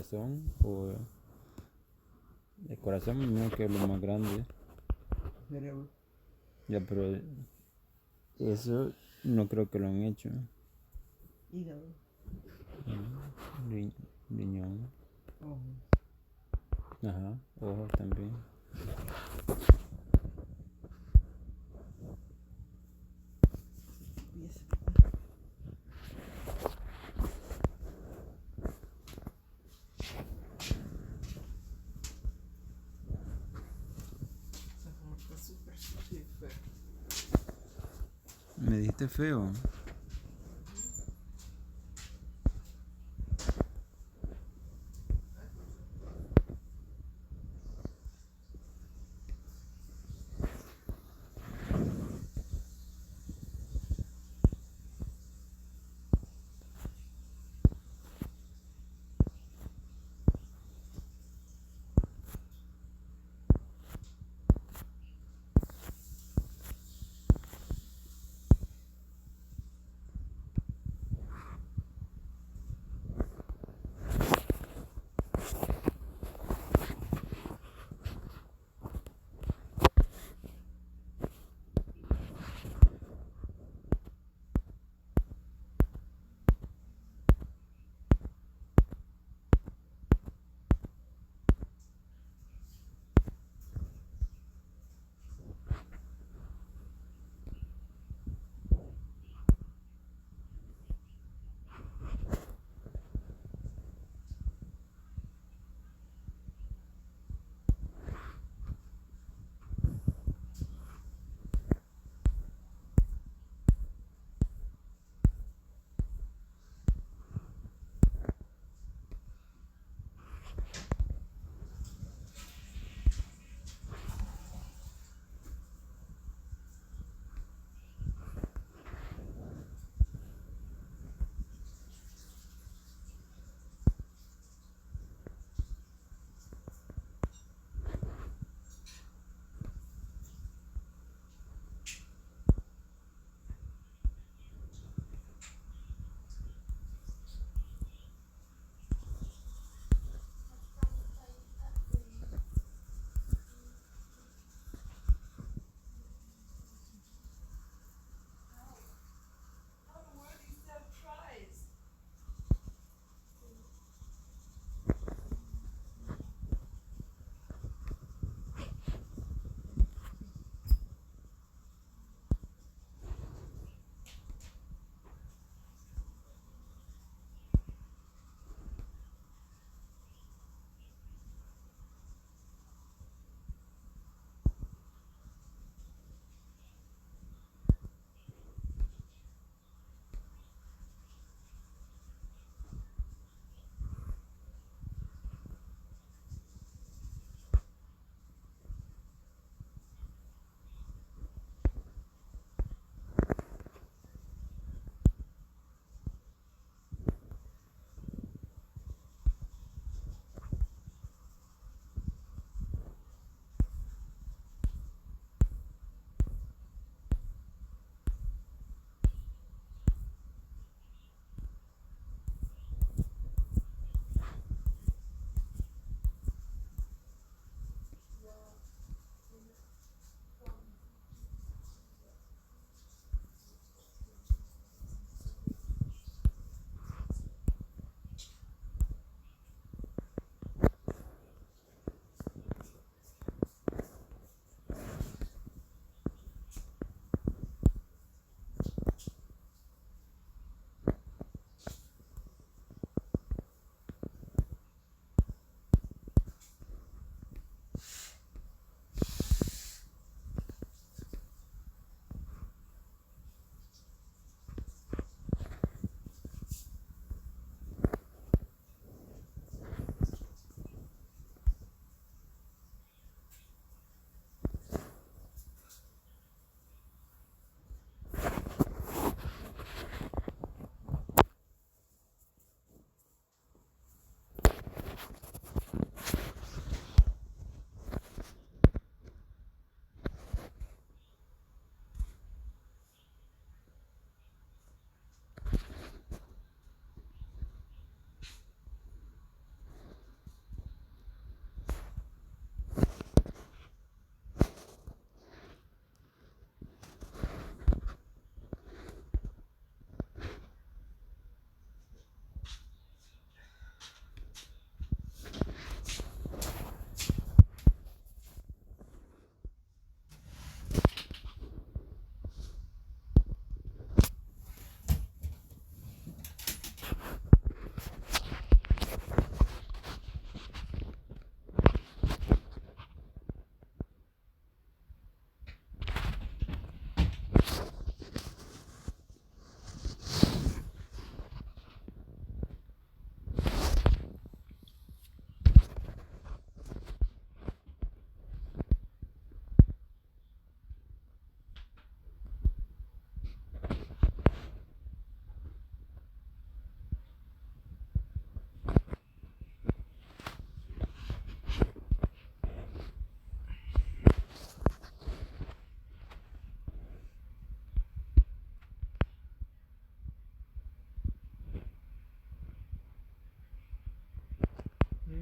corazón o el corazón mío que es lo más grande. Cerebro. Ya, pero eso no creo que lo han hecho. Hígado. Riñón. Ojos. Ajá, ojos también. Pies. Esa como está súper fea. Me dijiste feo.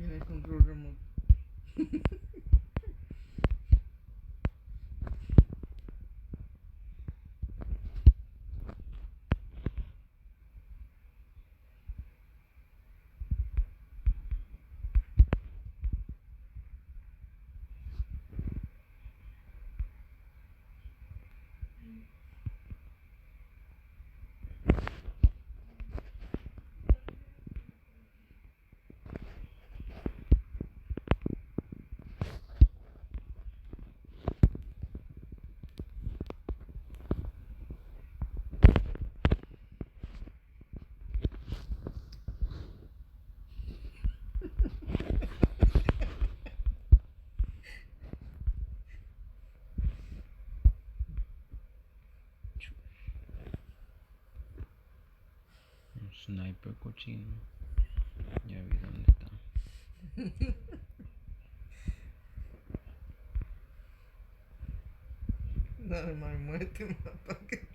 viene el control remoto. Un sniper cochino. Ya vi dónde está. Nada más muévete más para que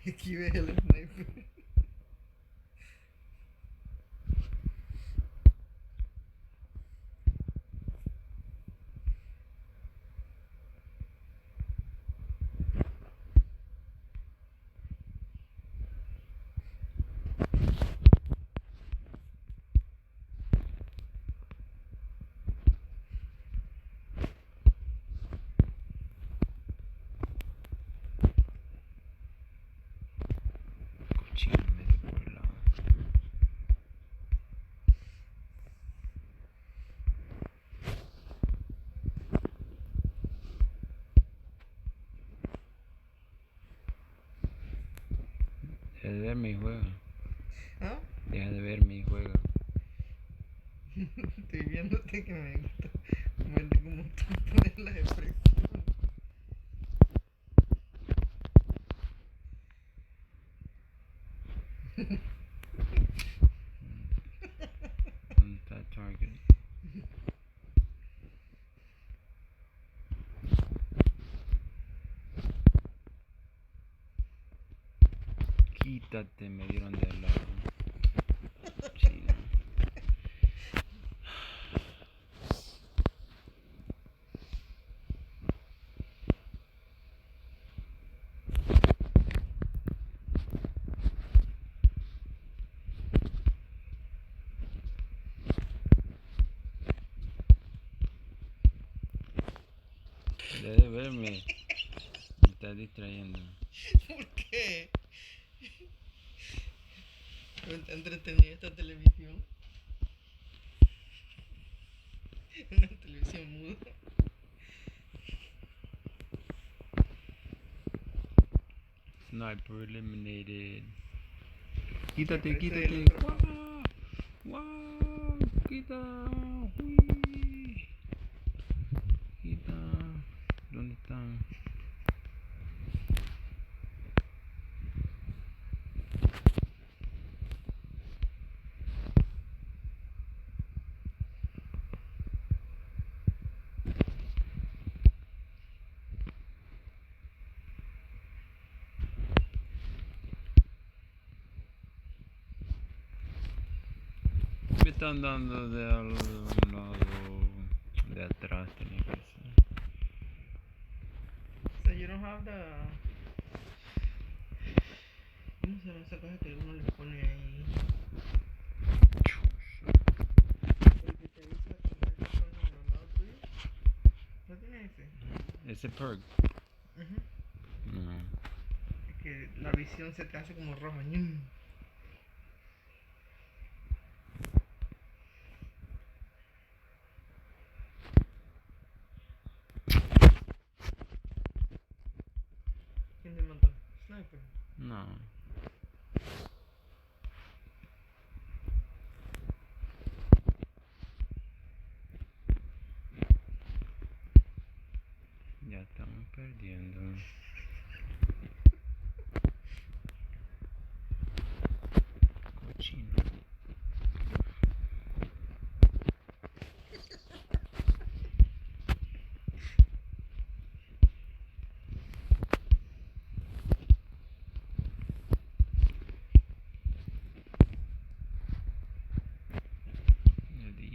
esquive el sniper. Cochino medio por el lado. Deja de verme y juega. ¿Ah? Deja de verme y juega. Estoy viéndote que me gusta. Muerte como tú pones la expresión. ¿Dónde está el target? Quítate, me dieron de al lado. Chino. Deja de verme. Me estás distrayendo. ¿Por qué? ¿No está entretenida esta televisión? Una televisión muda. Sniper eliminated. Quítate, Siempre estoy quítate. del otro lado. ¡Wow! Quita. Uy. Quita. ¿Dónde están? Me están dando de al lado de atrás, tenía que ser. So you don't have the... ¿Cómo se llama esa cosa que uno le pone ahí? El que te avisa cuando hay personas al lado tuyo. ¿No tiene ese? Ese perk. Ujú. No. Es que la visión se te hace como roja. ¡Ñum! ¿Quién te mató? Sniper. No. Ya estamos perdiendo. Cochino. Ya di.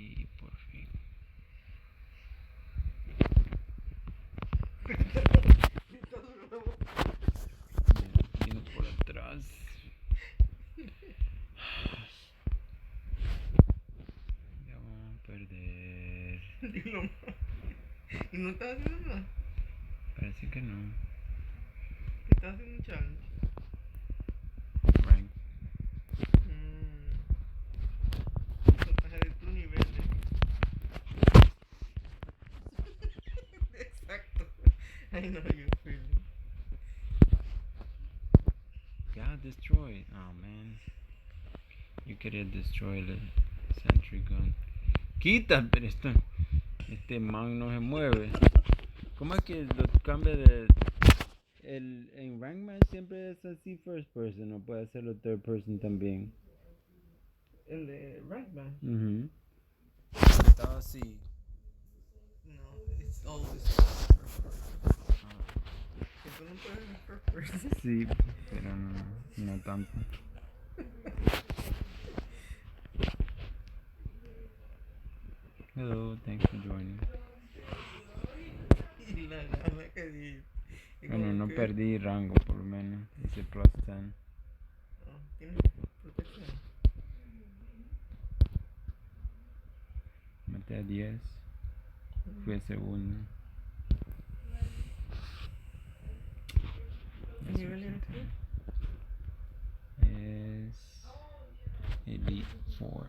Dilo más. ¿Y no estás haciendo nada? Parece que no. ¿Estás haciendo un challenge? Rank. Estás de tu nivel Exacto. I know you feeling. Yeah, destroy. Oh man. Yo quería destroy el sentry gun. Quita, pero este man no se mueve. ¿Cómo es que lo cambia de... en Rankman siempre es así first person, o puede hacerlo third person también? El de Rankman. Estaba así. No, it's always que tú no puedes ver first person. Sí, pero no tanto. Hello, thanks for joining. Y la gana que di. Bueno, no que... perdí rango por lo menos. Hice plus 10. Oh, tienes protección. Maté a 10. Fui a segundo. ¿Qué nivel eres tú? Es Elite 4.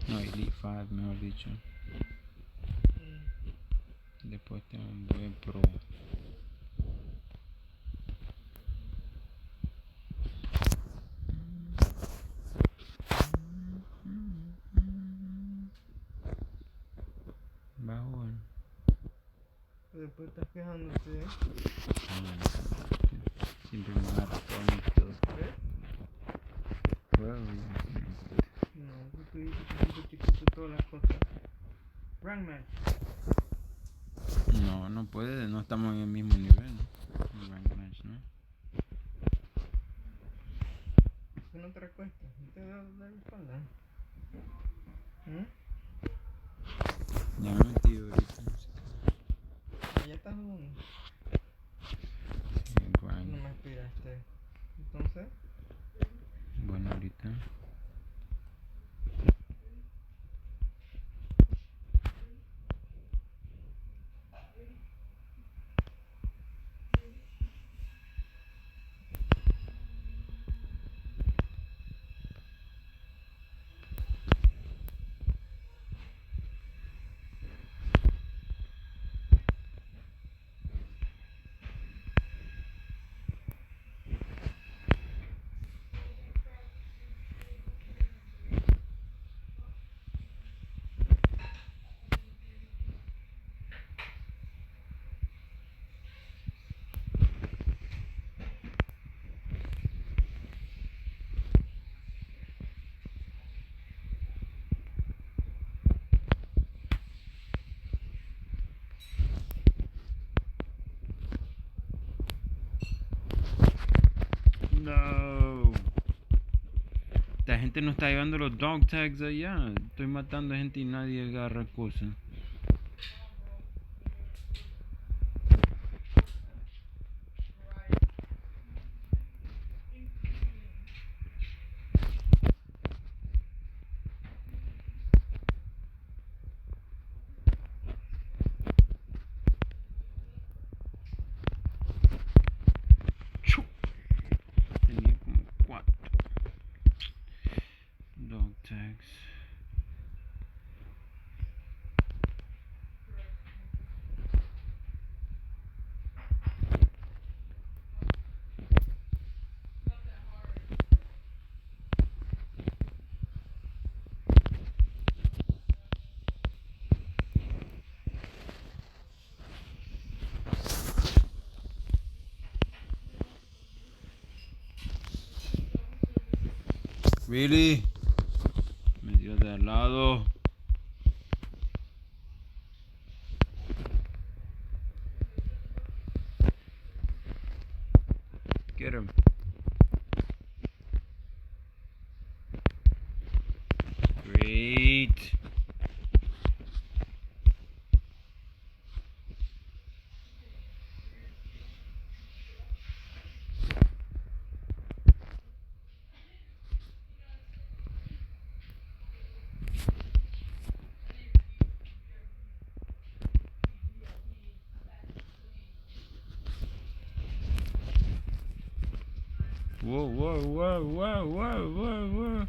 No, Elite 5, mejor dicho. Después tengo un buen pro. Bajo. Después estás quejándote. Siempre me agarra todo mi kills. ¿Ves? Well, No, tú dices que chiquito todas las cosas. Rankman. no puede, no estamos en el mismo nivel. En rank match, ¿no? ¿Por qué no te recuestas? ¿No te da la espalda? Ya me metí ahorita. Ya estás jugando. En No rank. me aspiraste. Entonces, Bueno, ahorita. No. Esta gente no está llevando los dog tags allá. Estoy matando gente y nadie agarra cosas. Tenía como 4 dog tags. Really? Me dio de al lado. Get him. Great. Whoa, whoa, whoa, whoa, whoa, whoa, whoa.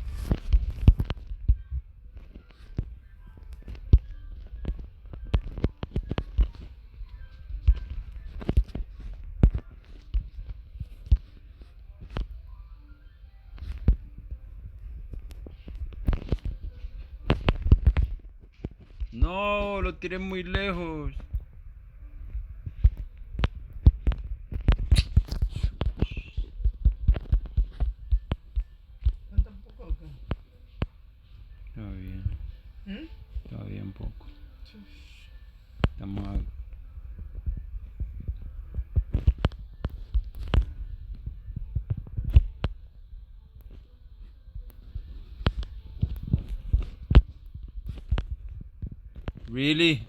No, lo tiré muy lejos. ¿No tampoco o qué? Todavía, todavía un poco. Estamos a... Really?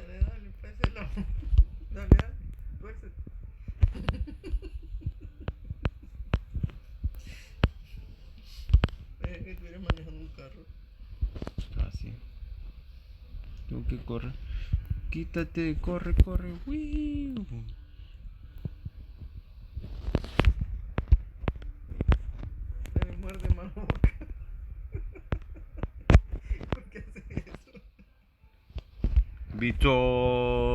Dale, páselo. Dale, tuércete. Es que tú eres manejando un carro. Así. Tengo que correr. Quítate, corre, corre. ¡Wiu! Dale, muerde más boca. ¿Por qué haces eso? Vitol.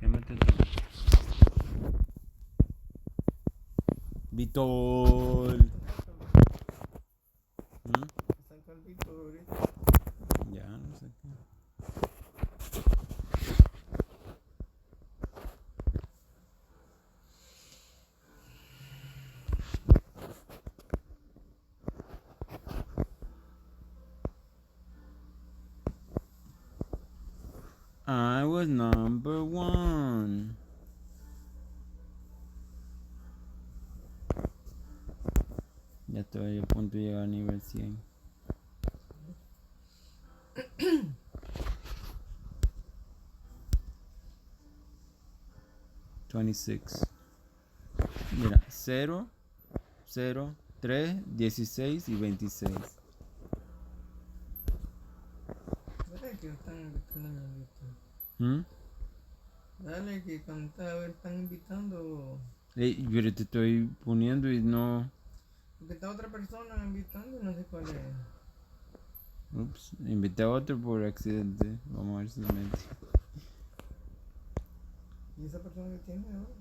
Llámate todo. Vitol. Está calvito ahorita. Ya, no sé qué. I was number one. Ya estoy a punto de llegar a nivel 100. Mira, 0, 0, 3, 16 y 26. Dale que están invitando ahorita. ¿Mm? Dale que canta, a ver, están invitando. Ey, pero te estoy poniendo y no... Porque está otra persona invitando y no sé cuál es. Ups, invité a otro por accidente. Vamos a ver si se mete. ¿Y esa persona que tienes ahora?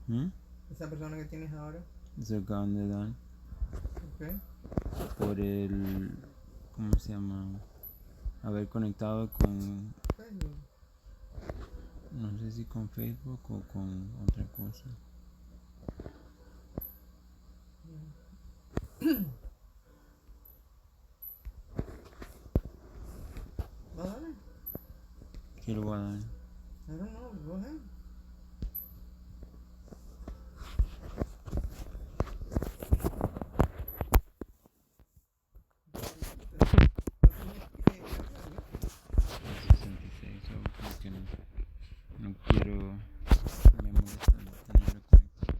¿Mm? ¿Esa persona que tienes ahora? Se acaban de dar Ok. por el. ¿Cómo se llama? Haber conectado con. Facebook. No sé si con Facebook o con otra cosa. Va, dale. ¿Qué le voy a dar? I don't know. Go ahead. El 66, o porque no quiero. Me molesta tenerlo conectado.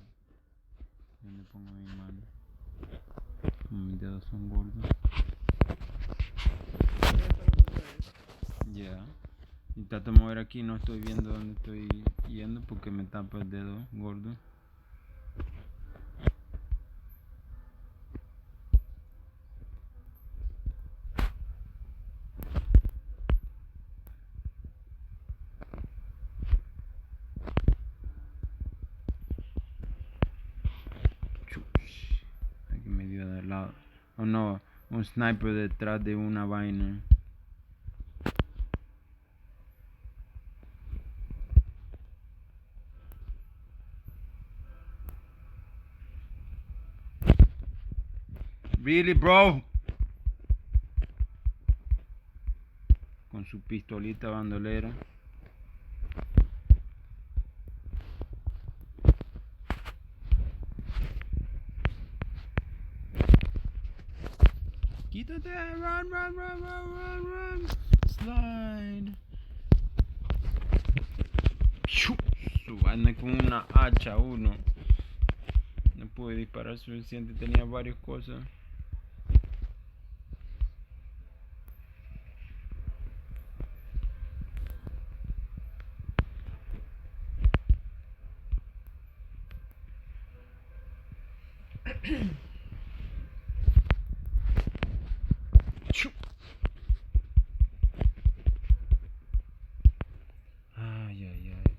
Yo le pongo mi mano. Como mis dedos son gordos. Ya. Y trato de mover aquí, no estoy viendo dónde estoy yendo porque me tapa el dedo gordo. Chush. Aquí me dio de lado. Oh no, un sniper detrás de una vaina. Really, bro? Con su pistolita bandolera. Quítate, run, run, run, run, run, run. Slide. Anda con una hacha uno. No pude disparar suficiente, tenía varias cosas. Ay, ay, ay.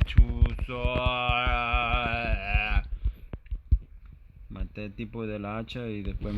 Chuzo. Maté el tipo de la hacha y después.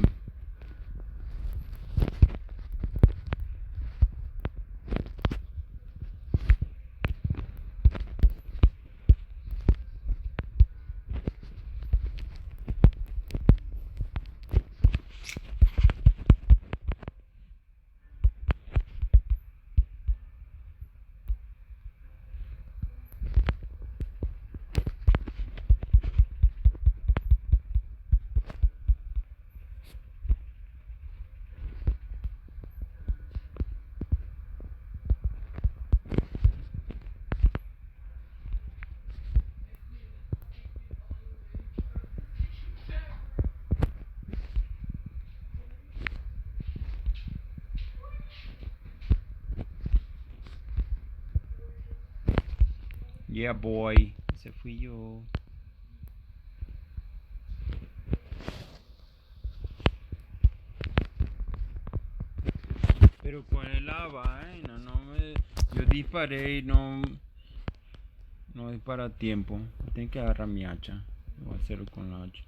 Yeah, boy. Ese fui yo. Pero con la vaina, no me. Yo disparé y no. No dispara a tiempo. Tengo que agarrar mi hacha. Voy a hacerlo con la hacha.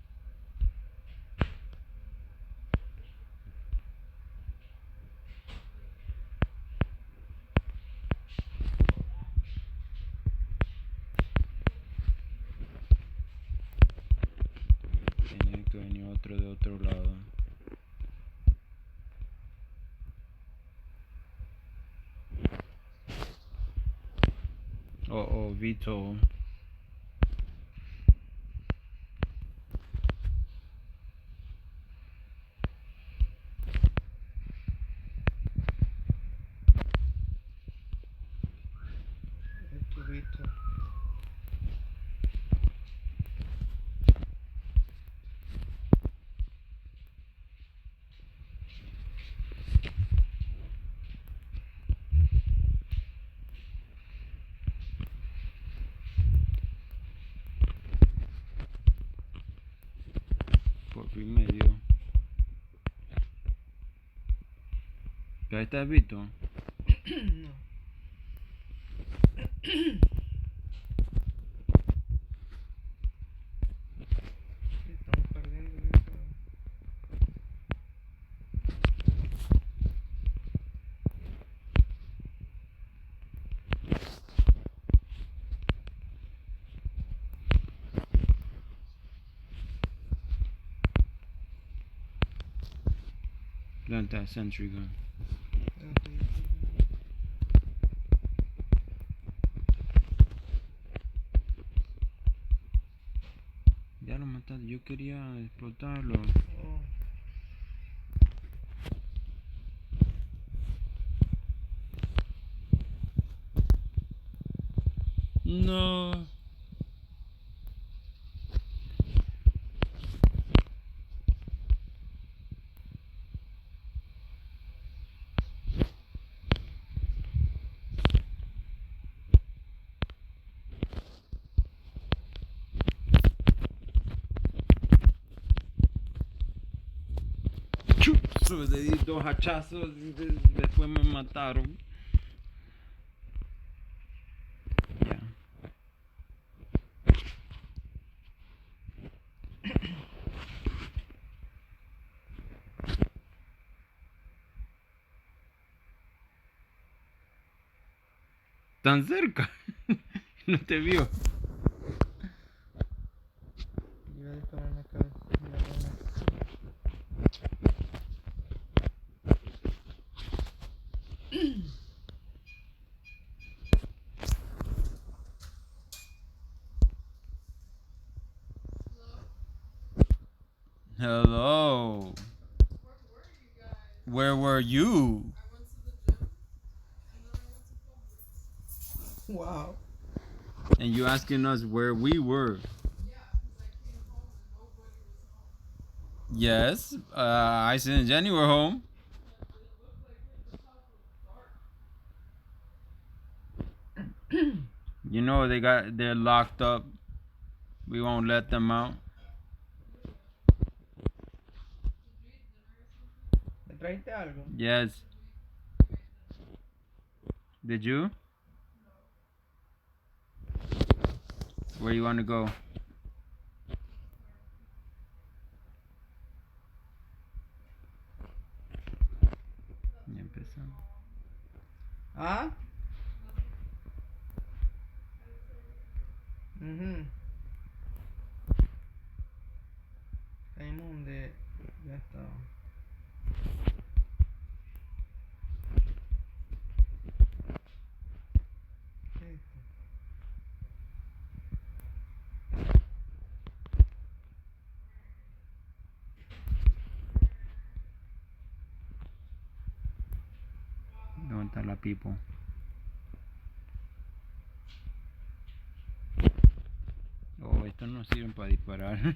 Tiene que venir otro de otro lado. Oh, Vito. El tubito. y medio. ¿Ya estás visto? No. Estamos perdiendo eso. Plant that sentry gun. Ya lo mataste, yo quería explotarlo. Oh. No. Chup, le di 2 hachazos y después me mataron. Ya. Tan cerca. No te vio. Iba a disparar en la cabeza. Hello. Where were you? Wow. And you asking us where we were? Yes, Ice and Jenny were home. You know they're locked up. We won't let them out. ¿Me trajiste algo? Yes. Did you? Where you want to go? Ya empezamos. ¿Ah? Caímos donde ya estaba. ¿Qué es esto? ¿Dónde está la people? Oh, estos no sirven para disparar.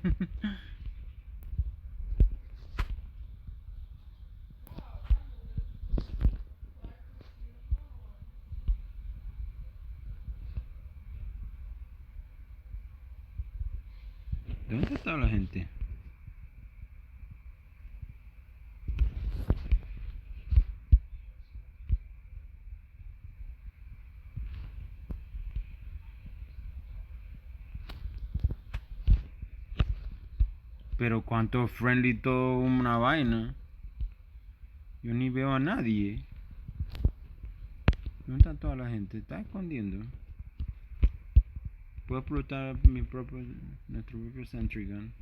¿Dónde está la gente? Pero cuánto friendly todo una vaina. Yo ni veo a nadie. ¿Dónde está toda la gente? Está escondiendo. Puedo explotar nuestro propio sentry gun.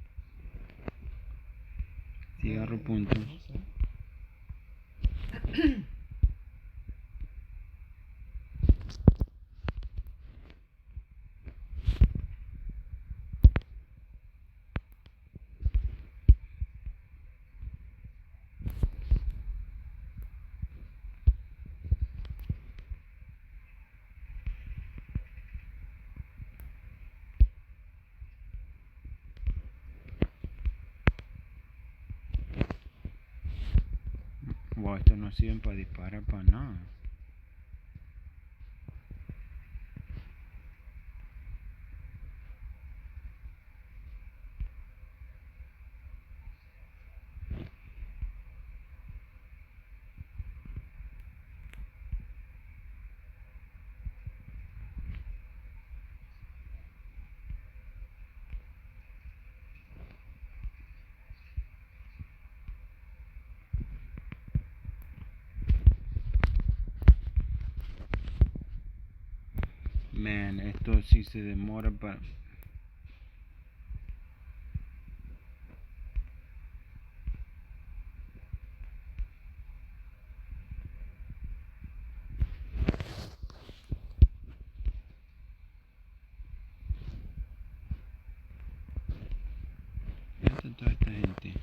Si agarro puntos. No sé. Wow, estos no sirven para disparar para nada. Man, esto sí se demora para... Fíjate toda esta gente.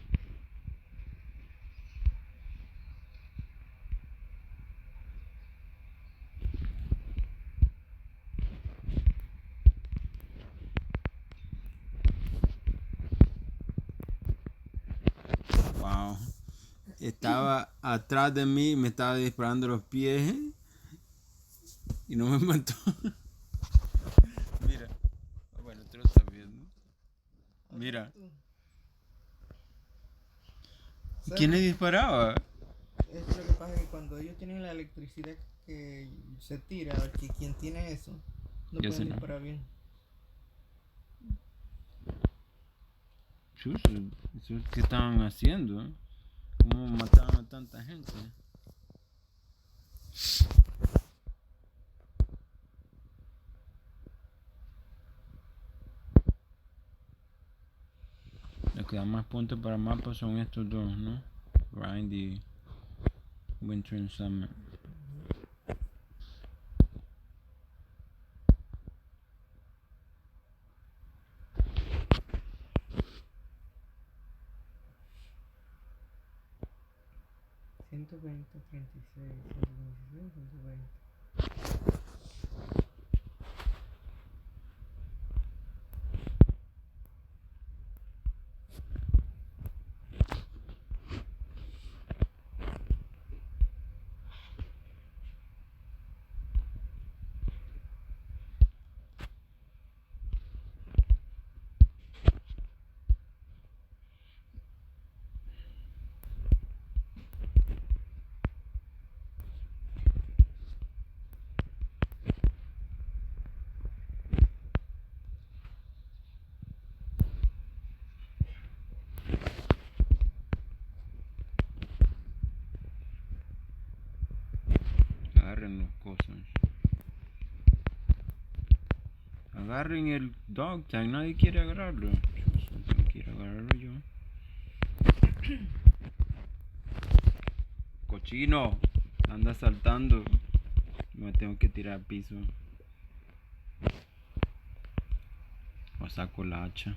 Wow. Estaba atrás de mí, me estaba disparando los pies y no me mató. Mira. Bueno, tú lo estás viendo. Mira. ¿Quién le disparaba? Es lo que pasa es que cuando ellos tienen la electricidad que se tira, que quien tiene eso, no Ya sé, pueden ¿no? disparar bien. Chuso, ¿eso qué estaban haciendo? ¿Cómo mataban a tanta gente? Los que dan más puntos para mapa son estos dos, ¿no? Grind y Winter and Summer. Ciento veinte, 36, 126, 120. Agarren las cosas. Agarren el dog tag, nadie quiere agarrarlo. Chuso, no quiero agarrarlo yo. Cochino, anda saltando. Me tengo que tirar al piso. O saco la hacha.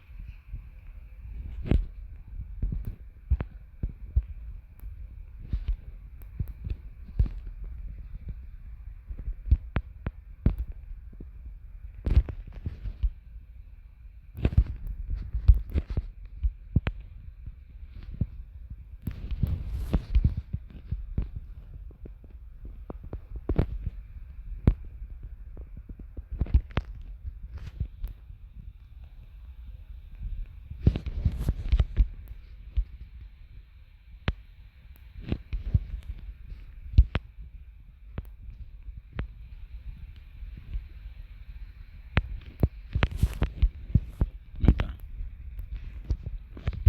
¿Dónde está?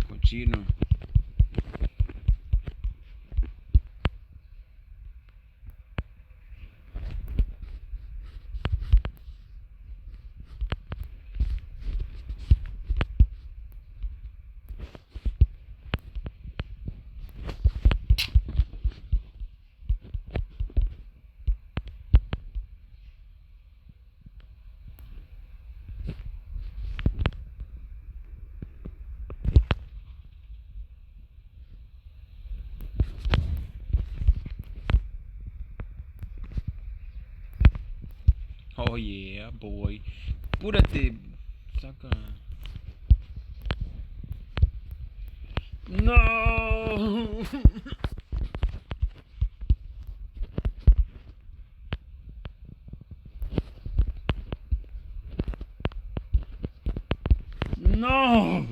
Cochino. Oh yeah, boy. Púrate. Saca. No. No.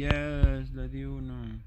Yes, le di uno.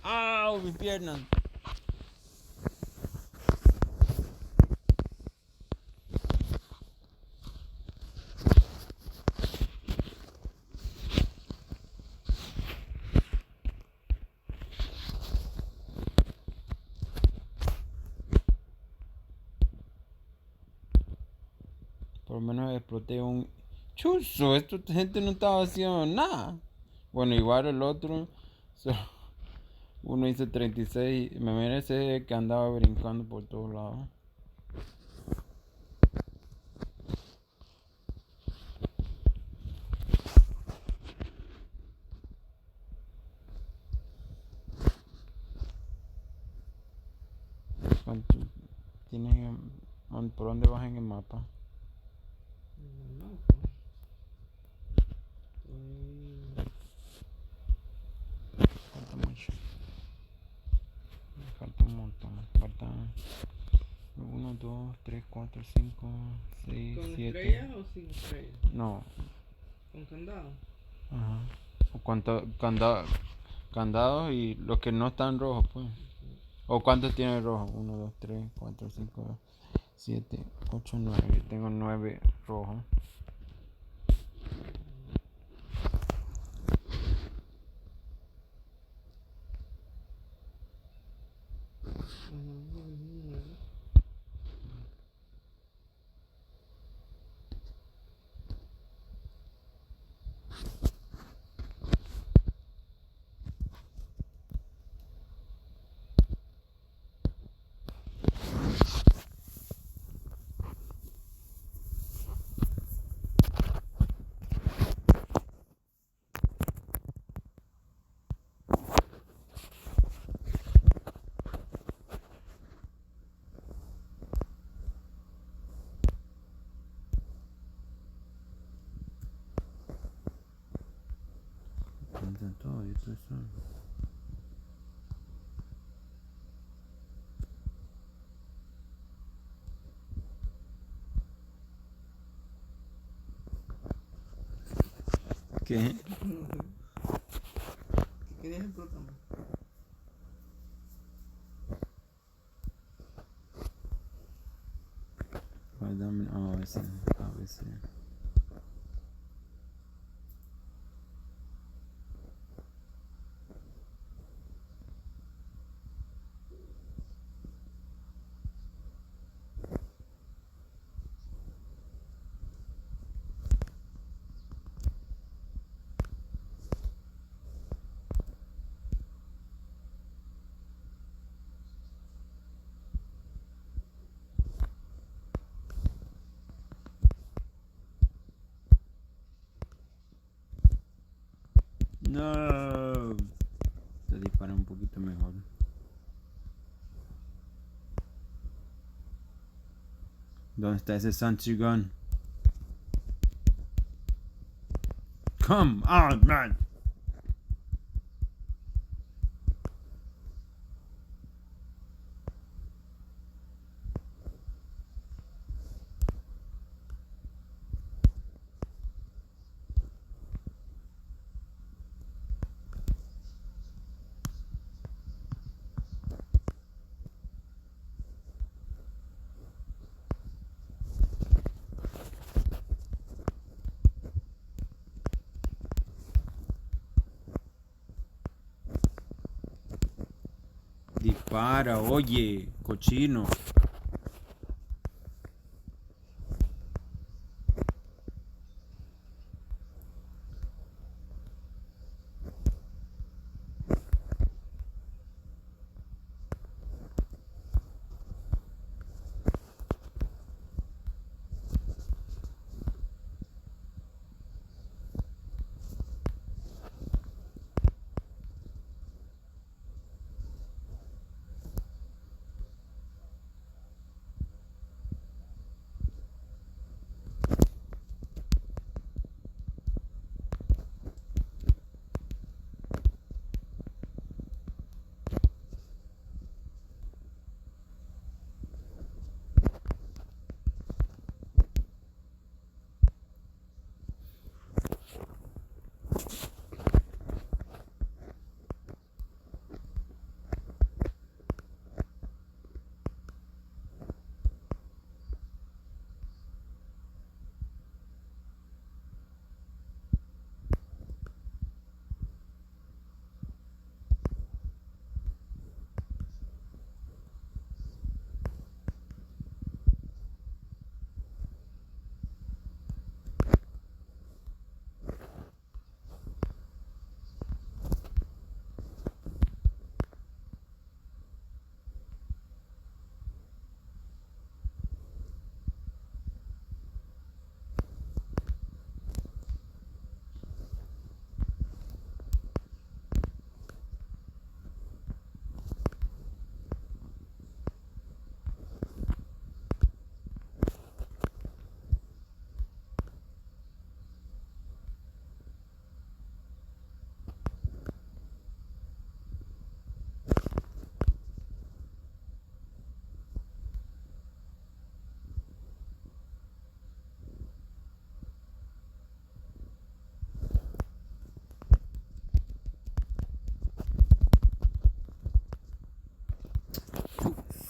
¡Au! Mi pierna. Por lo menos exploté un chuzo. Esta gente no estaba haciendo nada. Bueno, igual el otro. Uno hizo 36. Me merece que andaba brincando por todos lados. ¿Cuánto tienes por dónde vas en el mapa? No, Falta mucho. Falta un montón. Faltan 1, 2, 3, 4, 5, 6, ¿con 7. estrellas o sin estrellas? No. ¿Con candado? Ajá. O candados y los que no están rojos, pues. ¿O cuántos tiene rojo? 1, 2, 3, 4, 5, 7, 8, 9. Yo tengo 9 rojos. Pintan todo y todo eso. ¿Qué? ¿Qué querías explotar? Dame, a veces, a veces. No. Se dispara un poquito mejor. ¿Dónde está ese sentry gun? Come on, man. Dispara, oye, cochino.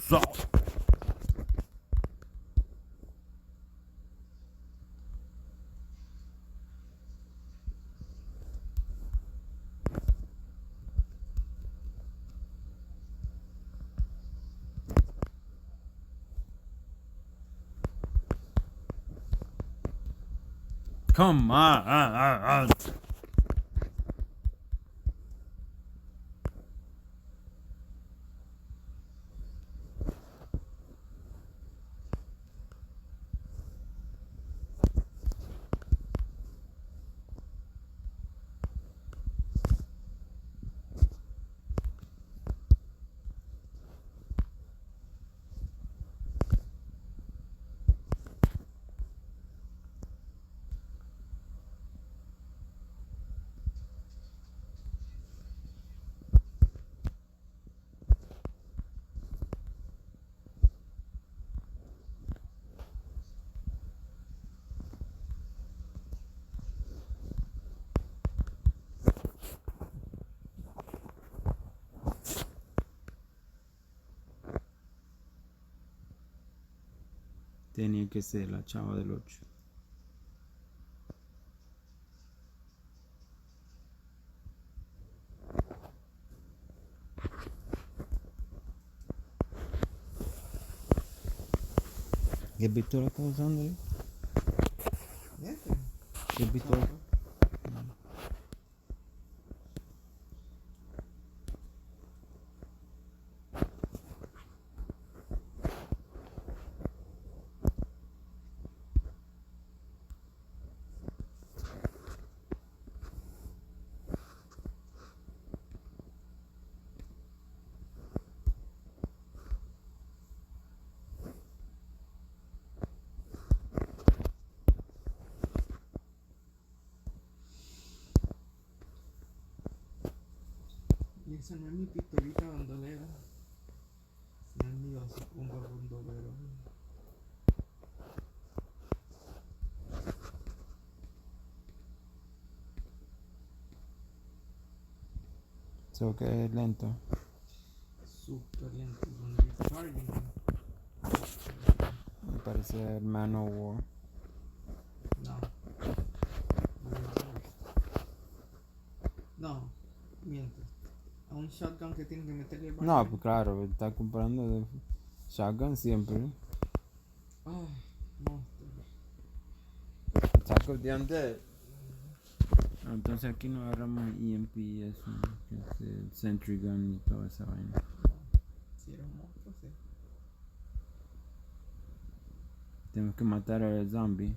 So. Come on. Tenía que ser la chava del 8. ¿Qué pistola está usando ahí? ¿Qué pistola? Y esa no es mi pistolita bandolera. No es mi basucumba bandolero. Eso que es lento. Súper lento. Con recharging. Me parece el Manowar. No. No. Miento. A un shotgun que tienen que meterle el No, backpack. pues claro, está comprando de shotgun siempre. Ah, monstruo. Saco de undead. Entonces aquí no agarramos EMP y eso, que es el Sentry Gun y toda esa vaina. Si era un monstruo, sí. Tenemos que matar al zombie.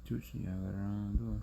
Chuchi, agarraron dos.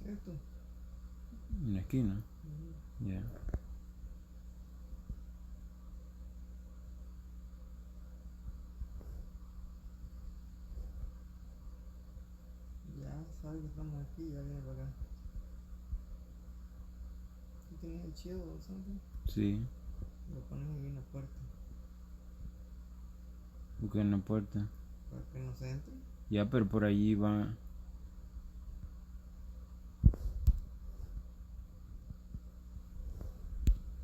¿Cierto? En la esquina. Ya. Ya sabe que estamos aquí, ya viene para acá. ¿Tú tienes el chido o something? Sí, Lo pones ahí en la puerta. busqué en la puerta. Para que no se entre. Ya, pero por allí va.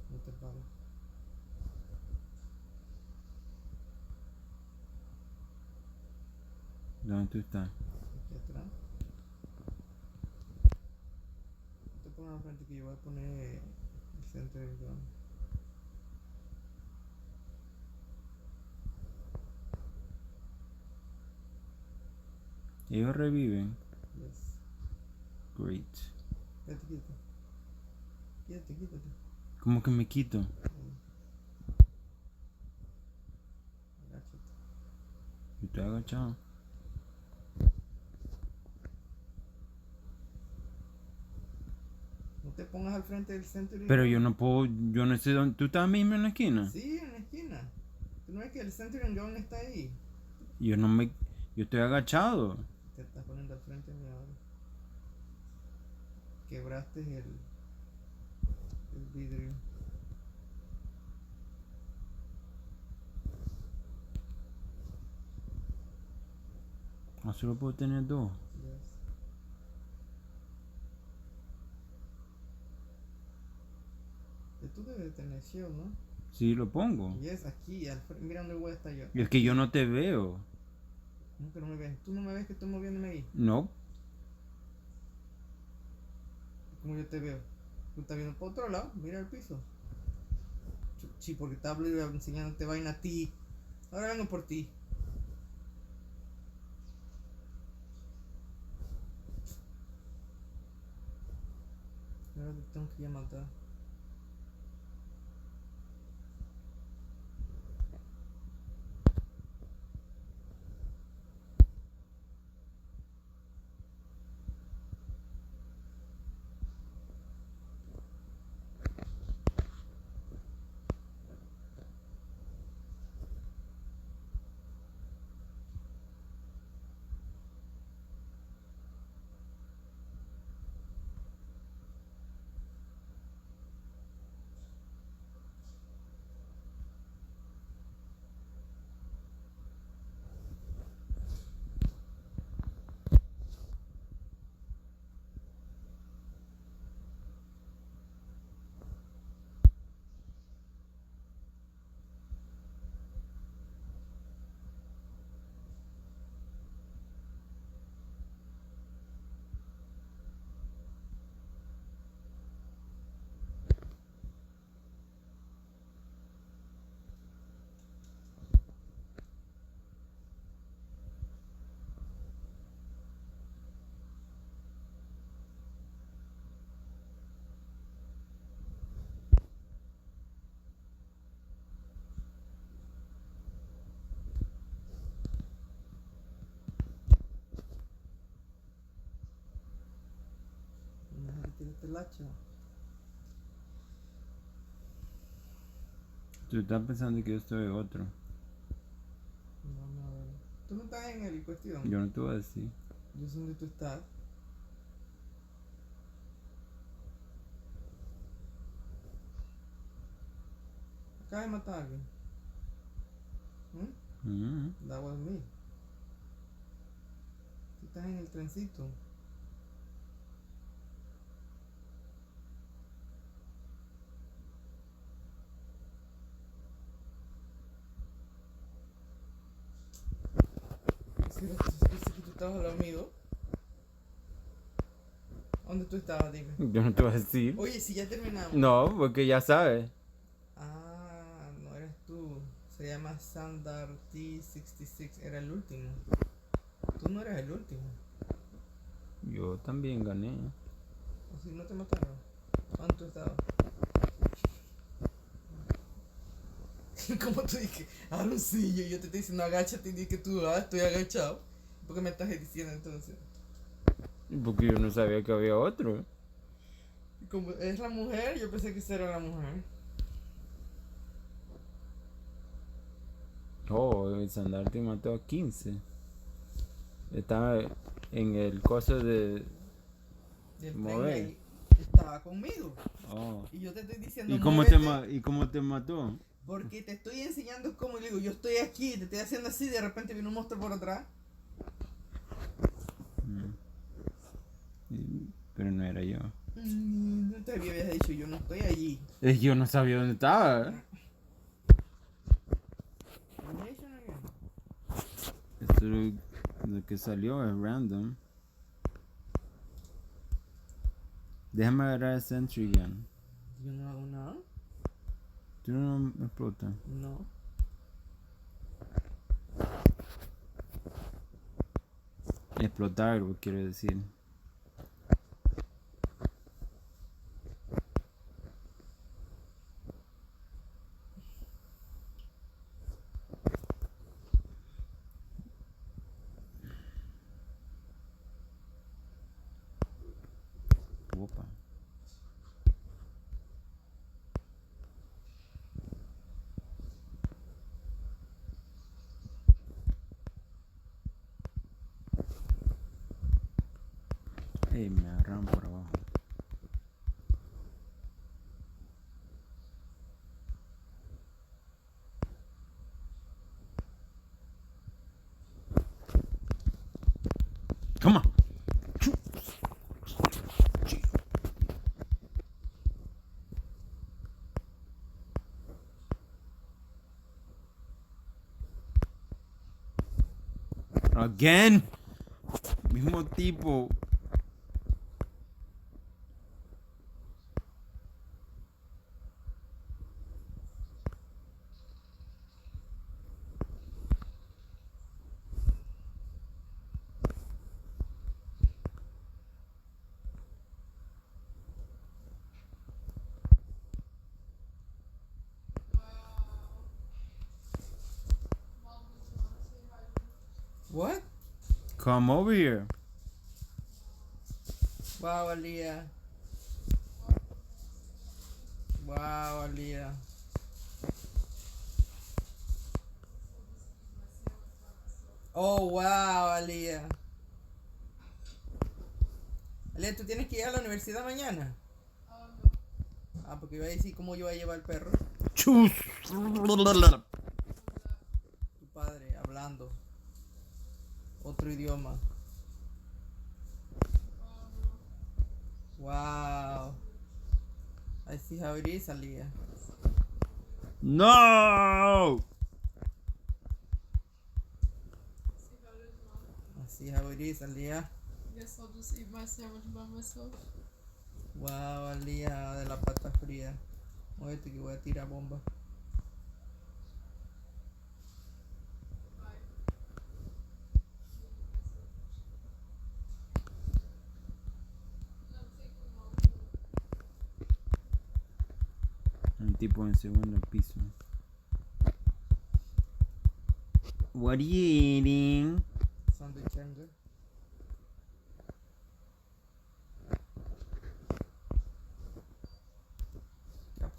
No te pares. ¿Dónde tú estás? Aquí atrás. No te pongas al frente que yo voy a poner el centro del gun. Ellos reviven. Yes. Great. Quédate quieto. Quítate. ¿Cómo que me quito? Agáchate. Yo estoy agachado. No te pongas al frente del centro del Pero gun. yo no puedo, yo no sé dónde. ¿Tú estás mismo en la esquina? Sí, en la esquina. ¿Tú no ves que el centro del gun está ahí? Yo no me. Yo estoy agachado. Te estás poniendo al frente mío ahora. Quebraste el vidrio. No solo puedo tener dos. Yes. Tú debes de tener shield, ¿no? Sí, lo pongo. Yes, aquí, mira dónde voy a estar yo. Y es que yo no te veo. ¿Cómo que no me ves? ¿Tú no me ves que estoy moviéndome ahí? No. ¿Cómo yo te veo? Tú estás viendo por otro lado, mira el piso. Sí, porque estaba enseñándote vaina a ti. Ahora vengo por ti. Ahora te tengo que ir a matar. Tírate el hacha. Tú estás pensando que yo estoy otro. Vamos a ver. Tú no estás en el cuestión. Yo no te voy a decir. Yo sé dónde tú estás. Acaba de matar a alguien. That was me. Tú estás en el trencito. Dice que tú estabas al lado mío. ¿Dónde tú estabas? Dime. Yo no te voy a decir. Oye, si ya terminamos. No, porque ya sabes. Ah, no eres tú. Se llama Sandar T66. Era el último. Tú no eres el último. Yo también gané. ¿O si no te mataron? ¿Dónde tú estabas? ¿Cómo tú dije? Aaron, sí, yo te estoy diciendo agáchate y dije que tú, estoy agachado. ¿Por qué me estás diciendo entonces? Porque yo no sabía que había otro. Como es la mujer, yo pensé que esa era la mujer. Oh, el Sandarte mató a 15. Estaba en el coso de Y el mover. tren ahí estaba conmigo. Oh. Y yo te estoy diciendo, ¿Y cómo te mató? porque te estoy enseñando cómo. Y le digo, yo estoy aquí, te estoy haciendo así, de repente viene un monstruo por atrás. Pero no era yo. No te habías dicho, yo no estoy allí. Yo no sabía dónde estaba. Esto lo que salió es random. Déjame agarrar el Sentry Gun. Yo no hago nada. ¿Tú no me explotas? No. Explotar, quiero decir. Opa. Me agarraron por abajo. Come on. Again. Mismo tipo. What? Come over here. Wow, Alía. Wow, Alía. Oh, wow, Alía. Alía, ¿tú tienes que ir a la universidad mañana? Ah, porque iba a decir cómo yo voy a llevar el perro. Chus. Tu padre hablando otro idioma. Wow. I see how it is, Alía. No. I see how it is, Alía. Guess I'll just eat my sandwich by myself. Wow, Alía de la pata fría. Muévete que voy a tirar bomba. Un tipo en segundo piso. What are you eating? Sunday Changer.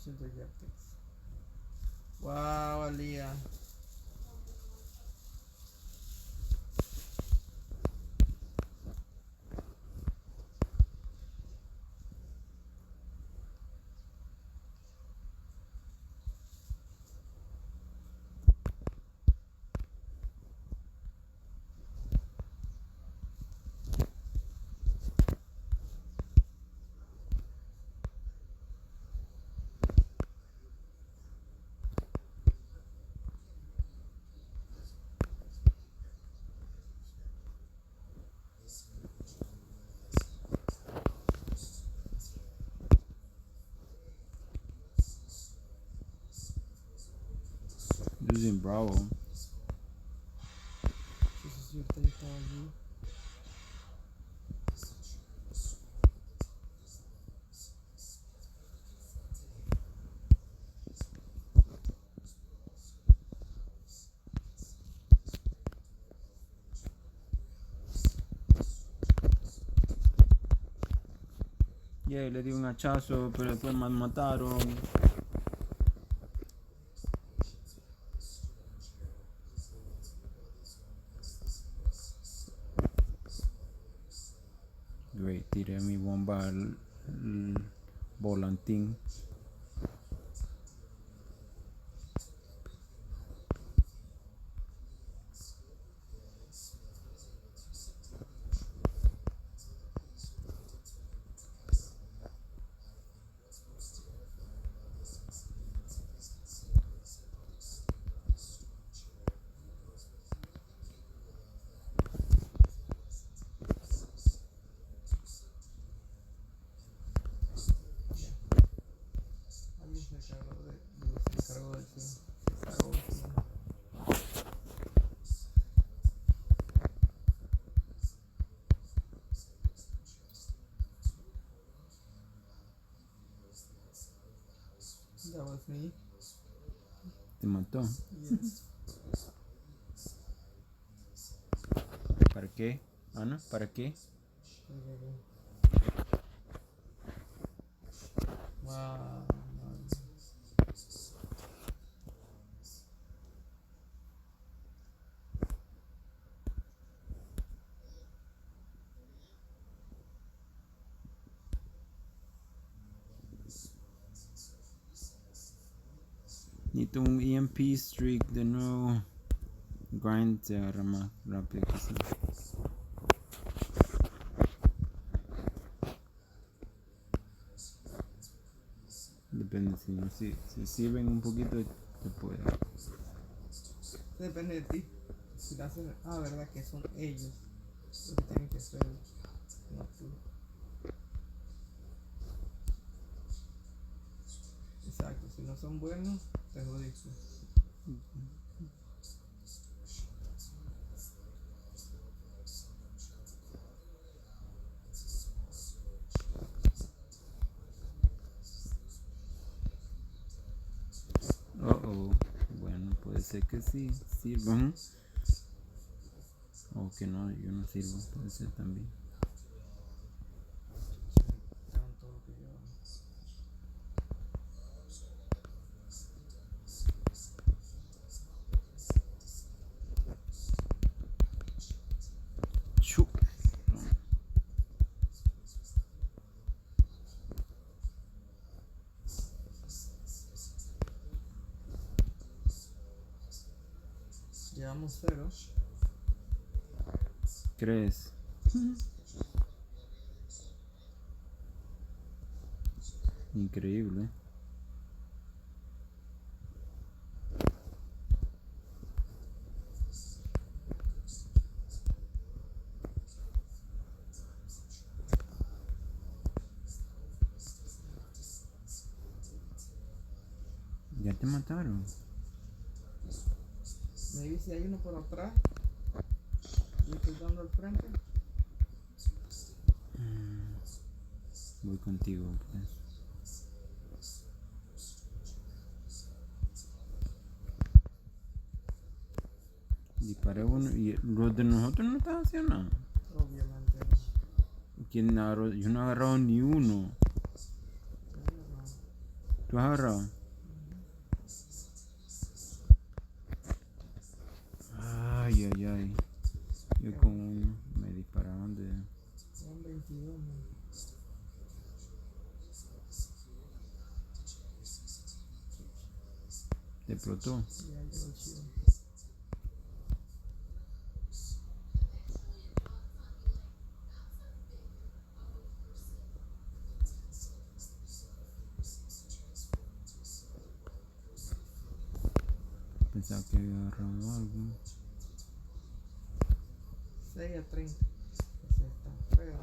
Children Yaptics. Wow, Alía. This is in Bravo. Sí, sí, sí, ahorita yo estaba allí. Yeah, le di un hachazo, pero después me mataron. Great, tiré mi bomba al volantín. Alguien se encargó se encargó de eso. Se encargó de eso. That was me. Te mató. Yes. ¿Para qué? Ana, ¿para qué? Wow. Man. Necesito un EMP streak de nuevo. Grind se agarra más rápido que sí. Depende, si sirven un poquito, se puede. Depende de ti. Si lo haces. Ah, verdad que son ellos los que tienen que hacerlo. No tú. Exacto, si no son buenos, te jodiste. Oh. Bueno, puede ser que sí sirvan. O que no, yo no sirvo, puede ser también. Llevan todo lo que llevan. Chu. Llevamos 0. ¿Crees? Increíble. Ya te mataron. Maybe si hay uno por atrás. Yo estoy dando al frente. Voy contigo, pues. Disparé uno y los de nosotros no estaban haciendo nada. Obviamente. ¿Quién agarró? Yo no he agarrado ni uno. No. ¿Tú has agarrado? Ay, ay, ay. Yo con uno me dispararon de... Eran 22, man. ¿Te explotó? Ya llegó el chido. Pensaba que había agarrado algo. 6-30. Ese está feo.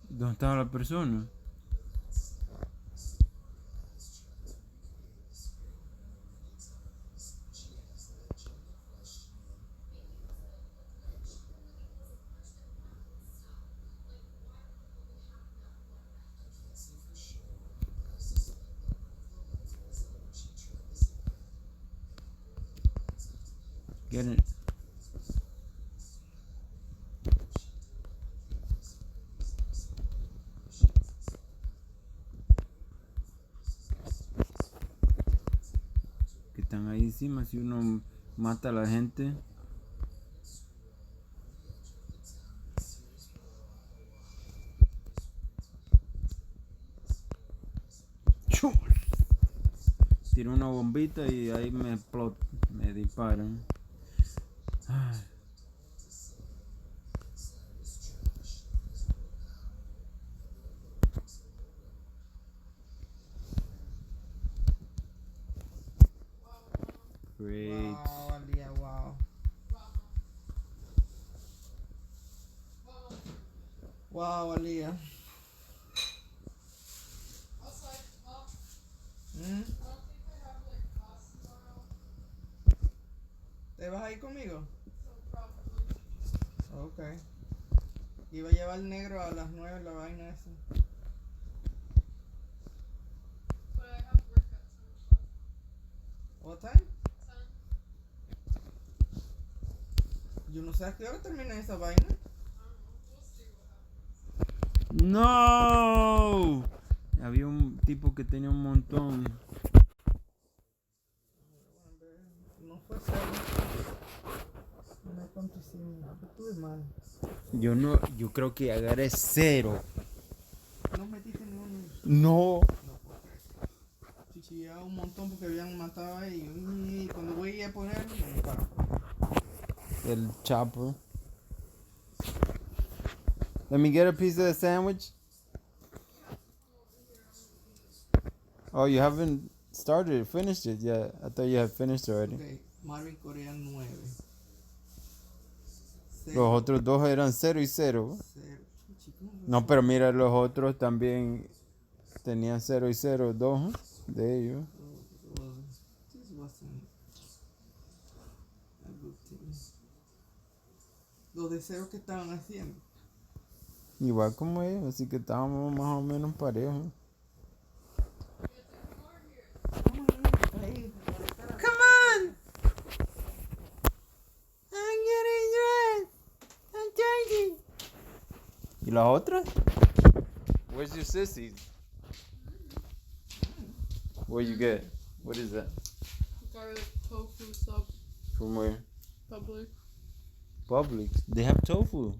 ¿Dónde estaba la persona? Get it. Que están ahí encima. Si uno mata a la gente. ¡Chum! Tiro una bombita y ahí me explota. Me disparan. Ay. Great. Wow, Alía, wow. Wow, Alía. ¿Te vas a ir conmigo? Ok. Iba a llevar el negro a las 9 la vaina esa. What time? Yo no sé a qué hora termina esa vaina. No. Había un tipo que tenía un montón. No fue serio. No cuánto hicimos. Estuve mal. Yo creo que agarré 0. No metiste ni uno. No. Chichillaba un montón porque habían matado a ellos. Y cuando voy a poner, me disparo. El chopper. Let me get a piece of the sandwich. Oh, you haven't finished it yet. I thought you had finished already. Ok, Marvin Corea 9. Los otros dos eran 0 y 0. No, pero mira, los otros también tenían 0 y 0, dos de ellos. This wasn't a good thing. Los deseos que estaban haciendo. Igual como ellos, así que estábamos más o menos parejos. Come on! I'm getting dressed. I'm changing. ¿Y las otras? Where's your sissies? What you get? What is that? Garlic tofu sub From where? public. Publix. They have tofu.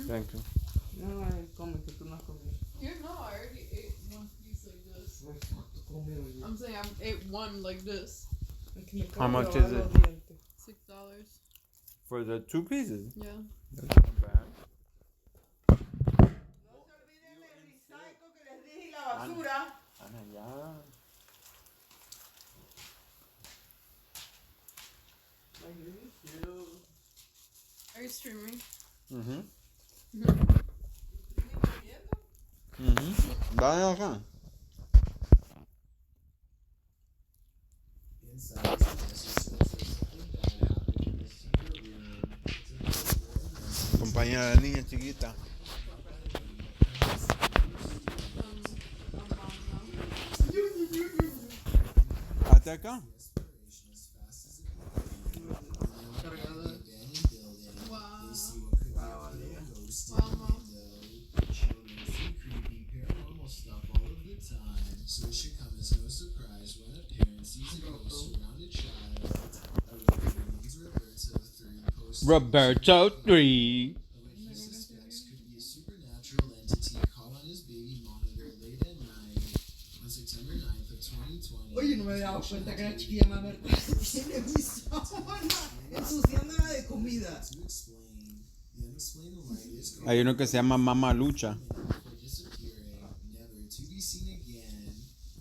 Thank you. No, come que tú no has comido. You know, I already ate one piece like this. Tú comido ya. I'm saying I ate one like this. Es que me How acabo de much lavar is los it? dientes. $6. For the 2 pieces? Yeah. That's not bad. No se olviden del recycle que les dije y la basura. Ana, ya. Are you streaming? Mhm. Dale acá. acompañar a la niña chiquita. Hasta acá. Cargador. Wow. Wow, Lía. Wow, Mom. So it should come as no surprise when a parent sees a ghost around a child. Roberto 3 posts Roberto 3. what he suspects could be a supernatural entity caught on his baby monitor late at night on September 9th of 2020. Oye, no me había dado cuenta que la chiquilla más verde televisión ensuciándola de comida. To explain, the unexplained light is gone Hay uno que se llama Mama Lucha. before disappearing, never to be seen again.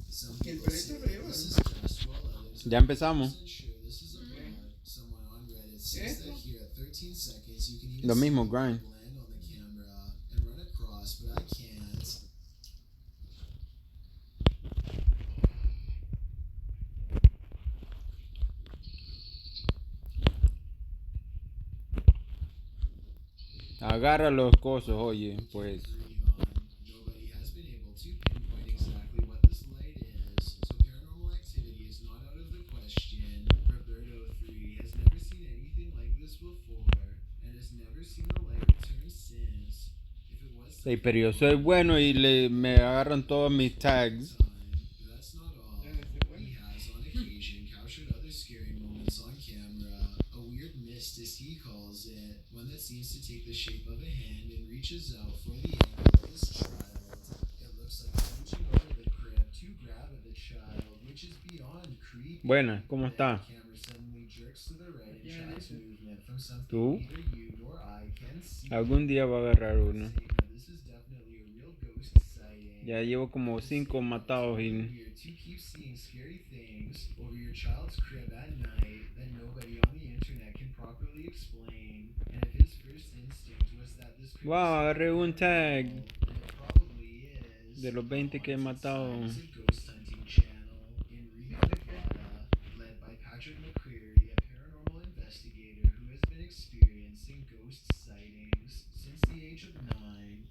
Some Que el people perrito say lo lleva. this is just while others Ya empezamos. are sure this is a bug. Someone on Reddit says that here at 13 seconds you can even Lo see mismo, the grind. light land on the camera and run across, but I can't. Agarra los cosos, oye, pues. Nobody has been able to pinpoint exactly what this light is, so paranormal activity is not out of the question. Roberto 3 has never seen anything like this before, and has never seen the light return since. If it was Sí, pero yo soy bueno y me agarran todos mis tags. that's not all. Debe ser bueno. He has on occasion captured other scary moments on camera. A weird mist, as he calls it, one that seems to take the shape of a hand and reaches out for the ankle of his child. It looks like it's reaching over the crib to grab at the child, which is beyond creepy. Buenas, ¿cómo Then está? the camera suddenly jerks to the right and Yeah, tracks listen. movement from something ¿Tú? neither you nor I can see. Algún día va a agarrar uno. Saying that this is definitely a real ghost sighting. Ya llevo como 5 matados y Weird to keep seeing scary things over your child's crib at night that nobody on the internet can properly explain. And if his first instinct was that this could be Wow, agarré un something tag paranormal, then it probably is. de los 20 que he matado. It's a ghost hunting channel in Reno, Nevada, led by Patrick McCreary, a paranormal investigator who has been experiencing ghost sightings since the age of 9,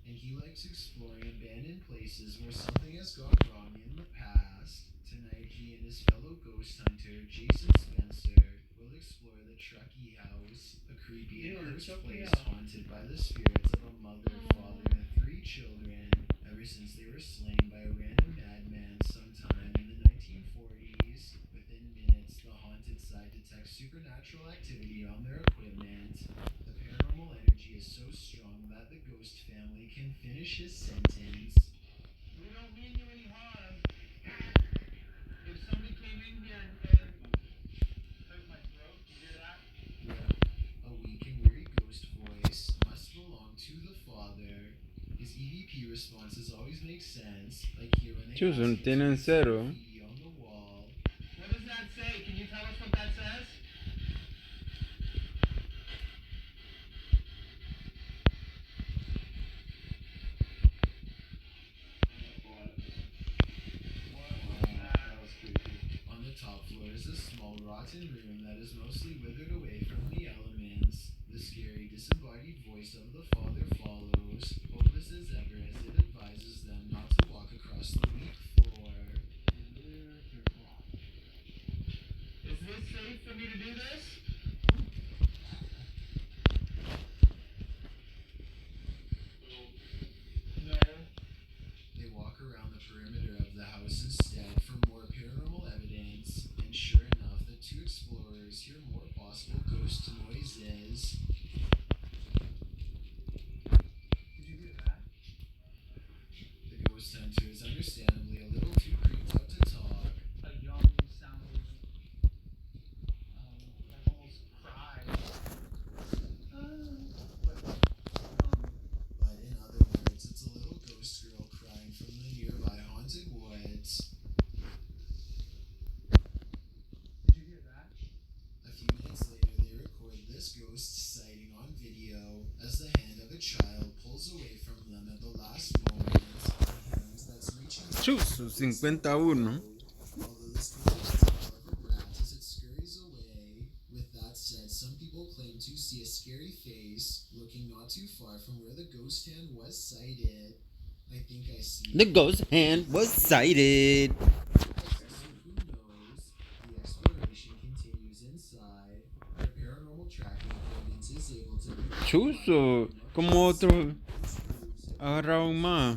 and he likes exploring abandoned places where something has gone wrong in the past. Tonight, he and his fellow ghost hunter, Jason Spencer, will explore the Truckee House, a creepy and Ew, the cursed Truckee place House. haunted by the spirits of a mother, father, and 3 children, ever since they were slain by a random madman sometime in the 1940s. Within minutes, the haunted side detects supernatural activity on their equipment. The paranormal energy is so strong that the ghost family can finish his sentence. We don't mean you any harm. If somebody came in here and hurt my throat, you hear that? A weak and weary ghost voice must belong to the father. His EVP responses always make sense, like here when they Chus, ask him to tienen fix cero. graffiti on the wall. What does that say? Can you tell us what that says? On the top floor is a small rotten room that is mostly withered away from the elements. The scary disembodied voice of the father follows, hopeless as ever as it advises them not to walk across the weak floor. Is this safe for me to do this? No. They walk around the perimeter of the house instead for more paranormal evidence, and sure enough, the 2 explorers hear more possible ghost noises. Did you do that? The ghost hunter is understandably a little too creeped out to talk. A young sounded like almost cried. But in other words, it's a little ghost girl crying from the nearby haunted woods. Did you hear that? A few minutes later, they record this ghost sighting on video as the hand of a child pulls away from them at the last moment. A hand that's reaching out Chus, 51. although this video is a hell of a brat as it scurries away. With that said, some people claim to see a scary face looking not not too far from where the ghost hand was sighted. I think I see. The ghost hand was sighted. Who knows? The exploration continues inside. Our paranormal tracking equipment is able to. Chuzo, como otro agarraron más.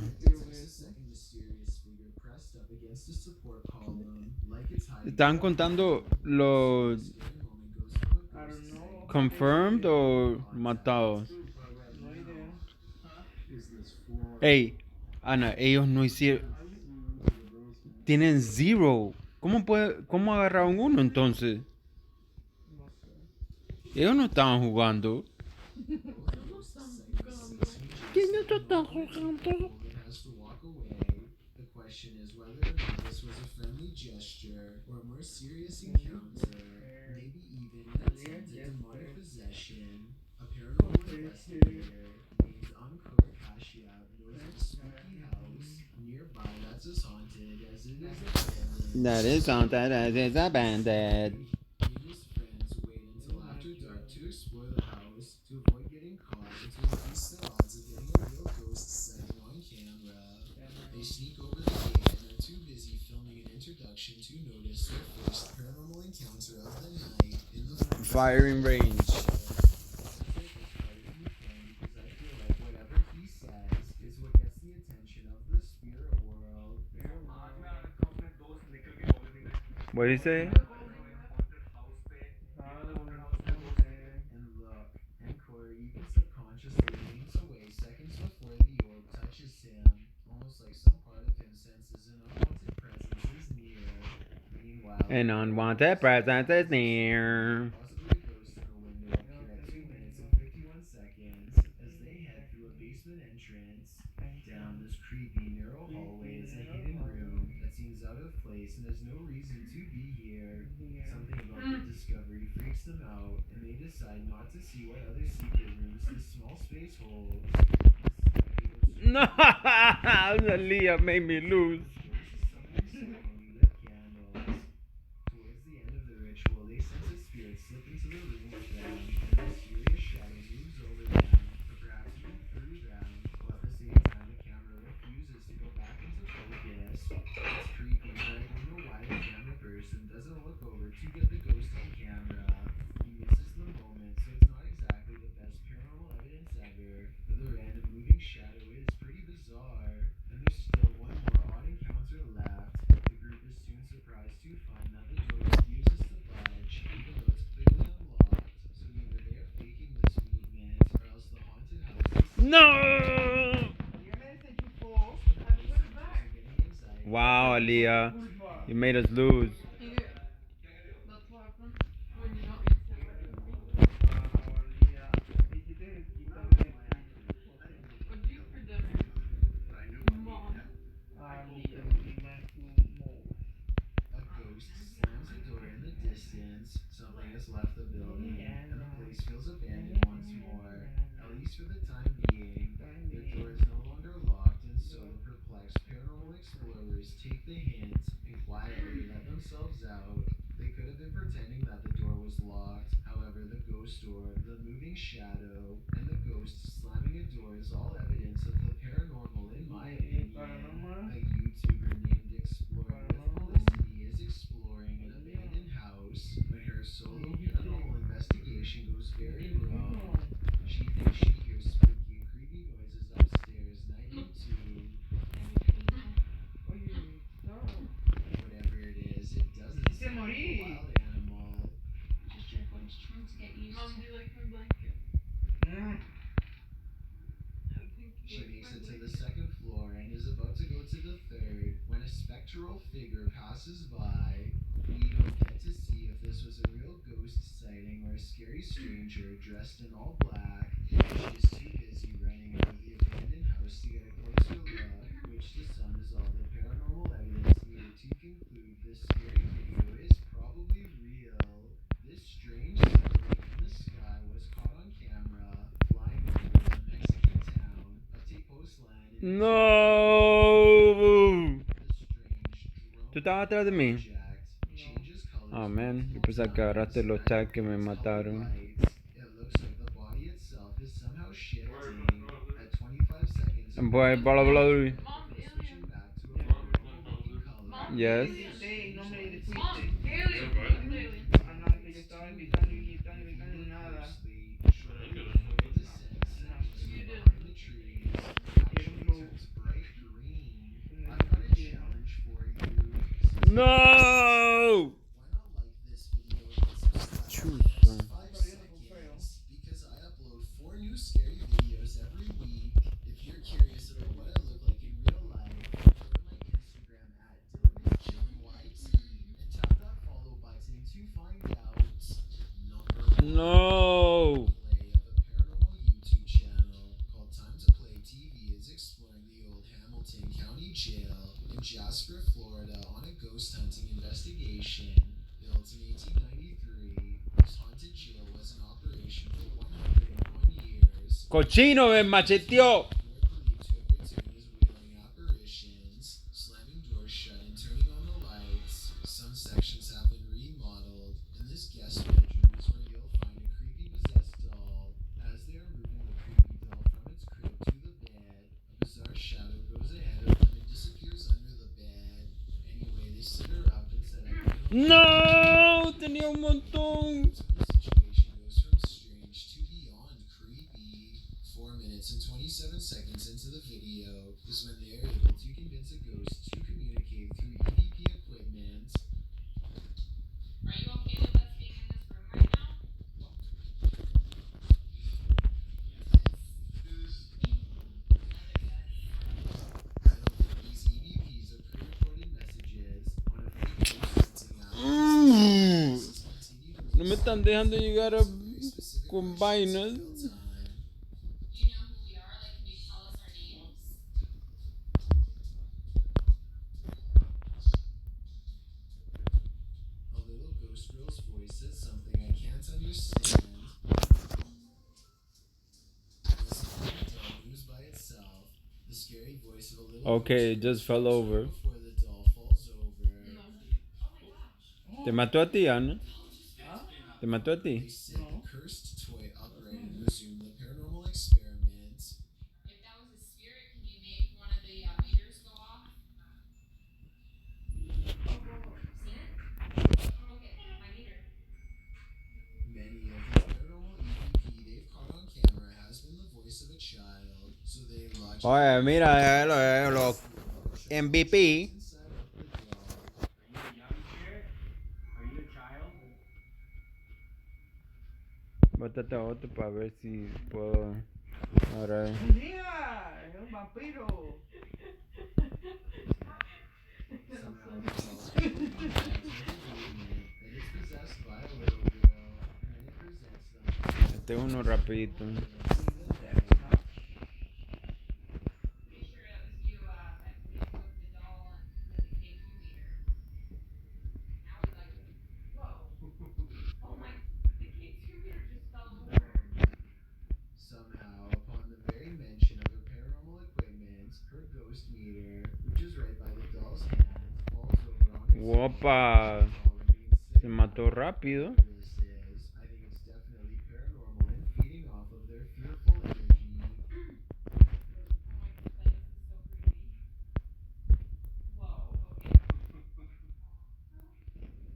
¿Están contando los I don't know. confirmed o matados? No idea. Ey, Ana, ellos no hicieron. Tienen zero. ¿Cómo agarraron uno entonces? No sé. Ellos no estaban jugando. ¿Quién no está jugando? Has to walk away. The question is whether or not this was a friendly gesture or a more serious encounter, maybe even an attempt at demonic possession. A paranormal investigator named Ankur Kashyap knows of a spooky house nearby that's as haunted as it is abandoned. That is haunted as it's abandoned. He and his friends wait until after dark to explore the house to avoid getting caught and to increase their odds of getting a real ghost sighting on camera. They sneak over the gate and are too busy filming an introduction to notice their first paranormal encounter of the night in the Firing range. because I feel like whatever he says is what gets the attention of the spirit world. What did he say? And look, and Corey even subconsciously leans away seconds before the orb touches him, almost like some part of him senses an unwanted presence is near. Meanwhile, An unwanted presence is near. possibly a ghost in a window appear at 2 minutes and 51 seconds as they head through a basement entrance. Down this creepy, narrow hallway is a hidden room that seems out of place and has no reason to be here. Something about the discovery freaks them out, and they decide not to see what other secret rooms this small space holds. No, Leah made me lose. Towards the end of the ritual, they sense a spirit slip into the room with them, and a mysterious shadow moves over them, or perhaps even through them, while at the same time the camera refuses to go back into focus. It's creepy, but I don't know why the camera person doesn't look over to get the ghost on camera. He misses the moment, so it's not exactly the best paranormal evidence ever, but the random moving shadow is pretty bizarre. And there's still one more odd encounter left. The group is soon surprised to find that the door refuses to budge, even though it's clearly unlocked. So either they are faking this movement, or else the haunted house is No! You're missing people. getting anxiety. Wow, Leah, you made us lose. That's what happens when you don't eat food. What do you eat for dinner? Mom. A ghost slams a door in the distance. Something has left the building, and the place feels abandoned once more, at least for the time being. The door is no longer locked, and so the perplexed paranormal explorers take the hint and quietly let themselves out. They could have been pretending that the door was locked. However, the ghost door, the moving shadow, and the ghost slamming a door is all evidence of the paranormal, in my opinion. A YouTuber named Exploring with Felicity is exploring an abandoned house when her solo paranormal investigation goes very wrong. She thinks she hears spooky and creepy noises upstairs, night into. Whatever it is, it doesn't Se sound like a morí. wild animal. Just your voice trying to get used Mom, to do you like my blanket? I think She you makes like it my to the blanket. second floor and is about to go to the third when a spectral figure passes by. We don't get to see if this was a real ghost sighting or a scary stranger dressed in all black. She is too busy running out of the abandoned house to get a closer look, which to some is all the paranormal evidence needed to conclude this scary video is probably real. This strange sighting in the sky was caught on camera, flying over the Mexican town of Tepoztlan in No! the strange ¿Tú estabas atrás de mí? object changes colors Oh man, yo pensaba que agarraste los tags que me mataron. It looks like the body itself is somehow shifted Boy, blah blah blah. Mom's Switching alien. back to a more normal-looking color. Mom's Yes. alien. Sí, no me dijiste. Mom's alien. Mom's alien. Ah, no, que yo estaba invitando y nada. Shortly before the descent settings You did. behind the trees actually turns bright green. I've got a challenge for you. No! Why not like this video and subscribe Chusa. for the next 5 seconds? Because I upload 4 new scary videos every week. If you're curious about what I look like in real life, go to my Instagram at DylanIsChillinYT and tap that follow button to find out number 1 No! play of a paranormal YouTube channel called Time to Play TV is exploring the old Hamilton County Jail in Jasper, Florida on a ghost hunting investigation. Built in 1893, this haunted jail was in operation for 101 years. Cochino me macheteó. Who are believed to have returned as wailing apparitions, slamming doors shut and turning on the lights. Some sections have been remodeled, and this guest bedroom is where you'll find a creepy possessed doll. As they are moving the creepy doll from its crib to the bed, a bizarre shadow goes ahead of them and disappears under the bed. Anyway, they sit her up and set up a little No! Tenía un montón. so the situation goes from strange to beyond creepy. 4 minutes and 27 seconds into the video is when they are able to convince a ghost to communicate through EVP equipment. Are you okay with us being in this room right now? I don't think these EVPs are pre-recorded messages on a fake ghost hunting app. Ghosts continue to No me están dejando llegar a very specific con questions vainas. in real time. Do you know who we are? Like, can you tell us our names? A little ghost girl's voice says something I can't understand. Listen to the doll moves by itself. The scary voice of a little Okay, it ghost just fell over. before the doll falls over. ¿Te mató a ti, Ana? ¿Ah? ¿Te mató a They ti? sit the cursed toy upright and resume the paranormal experiment. If that was a spirit, can you make one of the meters go off? Seen it? Okay, my meter. Many of the paranormal EVP they've caught on camera has been the voice of a child, so they lodge Oye, mira, los MVP. inside of the doll. Bótate a otro para ver si puedo. Ahora. ¡Mira! ¡Es un vampiro! Somehow the doll is possessed by a little girl, and it presents them. Este es uno rapidito. Pretty sure that was you, that put the doll and the K2 meter. Now we like it. Whoa. Oh my, the K2 meter just fell over. Somehow, upon the very mention of her paranormal equipment, her ghost meter, which is right by the doll's hand, falls over on its Opa. own. The doll remains Se sitting mató rápido. This is, I think it's definitely paranormal and feeding off of their fearful energy. Oh my god, this is so creepy. Whoa, okay.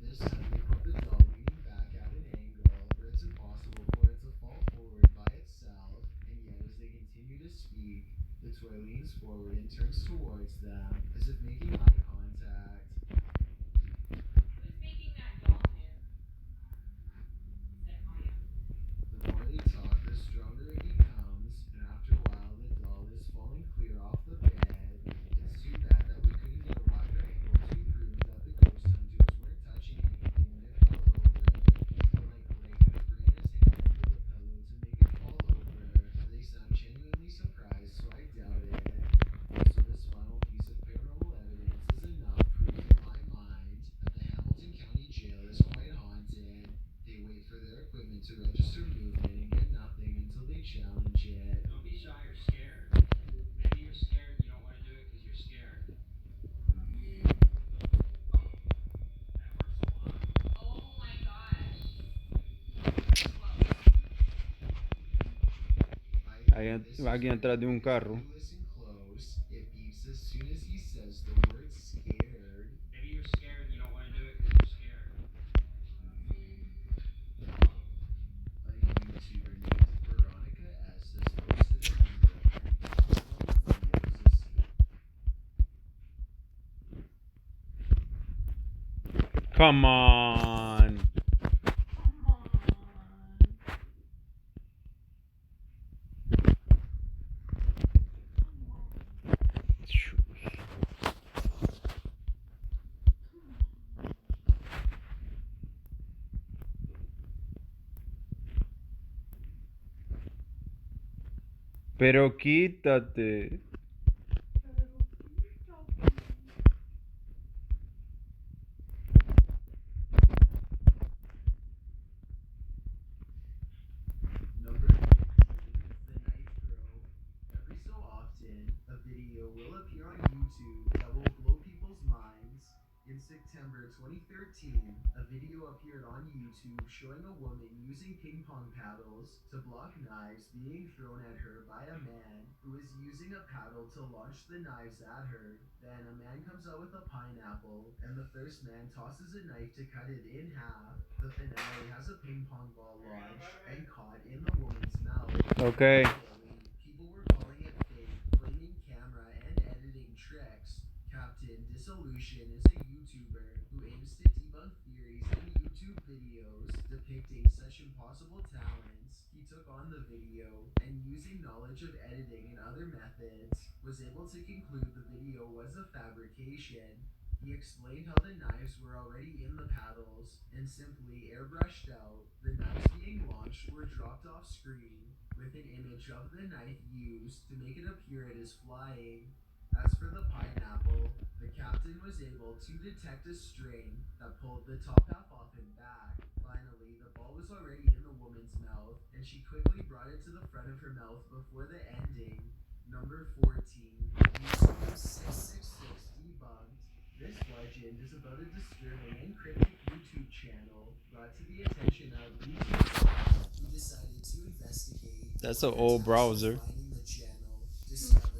This time they put the doll leaning back at an angle where it's impossible for it to fall forward by itself, and yet as they continue to speak, the toy leans forward and turns towards them as if making eye contact. Who's making that doll move? Is it Maya? The more they talk, the stronger it becomes, and after a while the doll is falling clear off the bed. It's too bad that we couldn't get a wider angle to prove that the ghost hunters weren't touching anything when it fell over. Like Greg had ran his hand under the pillow to make it fall over. They sound genuinely surprised, so I doubt it. Also, this final piece of paranormal evidence is enough proof in my mind that the Hamilton County Jail is quite haunted. They wait for their equipment to register movement and get nothing until they challenge it. Don't be shy or scared. Maybe you're scared and you don't want to do it because you're scared. Oh my gosh. Hay alguien atrás de un carro. Listen close. It's as soon as he says the word scared. Maybe you're scared and you don't want to do it because you're scared. A YouTuber named Veronica S has posted a number of videos this week. Come on. Pero quítate. Number 15, The Knife Girl. Every so often, a video will appear on YouTube that will blow people's minds. In September 2013, a video appeared on YouTube showing a woman using ping pong paddles to block knives being thrown at her by a man who is using a paddle to launch the knives at her. Then a man comes out with a pineapple, and the first man tosses a knife to cut it in half. The finale has a ping pong ball launched and caught in the woman's mouth. Okay. People were calling it fake, blaming camera and editing tricks. Captain Dissolution is a YouTuber who aims to debunk theories in YouTube videos depicting such impossible talents. He took on the video and, using knowledge of editing and other methods, was able to conclude the video was a fabrication. He explained how the knives were already in the paddles and simply airbrushed out. The knives being launched were dropped off screen with an image of the knife used to make it appear it is flying. As for the pineapple, the captain was able to detect a string that pulled the top half off and back. Finally, the ball was already in the woman's mouth, and she quickly brought it to the front of her mouth before the ending. Number 14, YouTube 666 debunked. This legend is about a disturbing and cryptic YouTube channel brought to the attention of YouTube who decided to investigate. That's an old browser. Finding the channel, discovered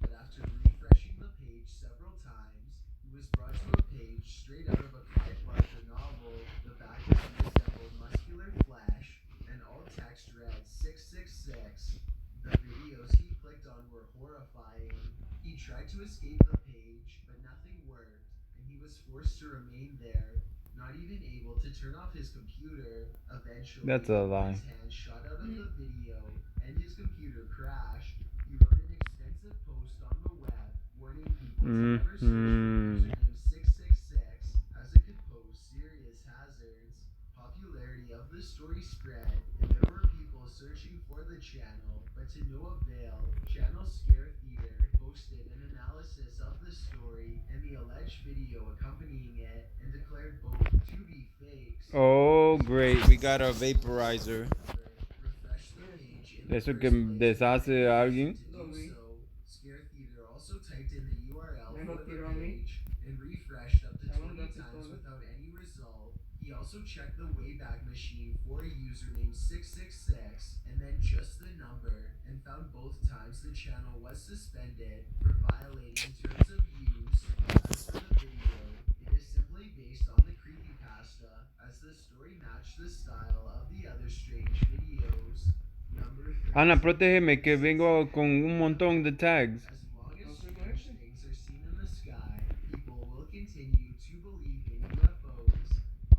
but after refreshing the page several times, he was brought to a page straight out of a Clive Barker novel. The background resembled muscular flesh, and alt text read 666. The videos he clicked on were horrifying. He tried to escape the page, but nothing worked, and he was forced to remain there, not even able to turn off his computer. Eventually, That's a lie. his hand shot out of the video, and his computer crashed. He wrote an extensive post on the web warning people to never search for username 666 as it could pose serious hazards. Popularity of the story spread, and there were people searching for the channel, but to no avail. Channel Scare Theater posted an analysis of the story and the alleged video accompanying it and declared both to be fakes. Oh, great. We got a vaporizer. Refresh the page in De eso the que first place. deshace a alguien. To do so, Scare Theater also typed in the URL Me for lo the tiró a mí. page and refreshed up to Ya lo 20 daste times todo. without any result. He also checked the Wayback Machine for a username 666 and then just the number, and found both times the channel was suspended for violating terms of use. As for the video, it is simply based on the creepypasta, as the story matched the style of the other strange videos. Number 13. Ana, protégeme que vengo con un montón de tags. As long as strange things are seen in the sky, people will continue to believe in UFOs.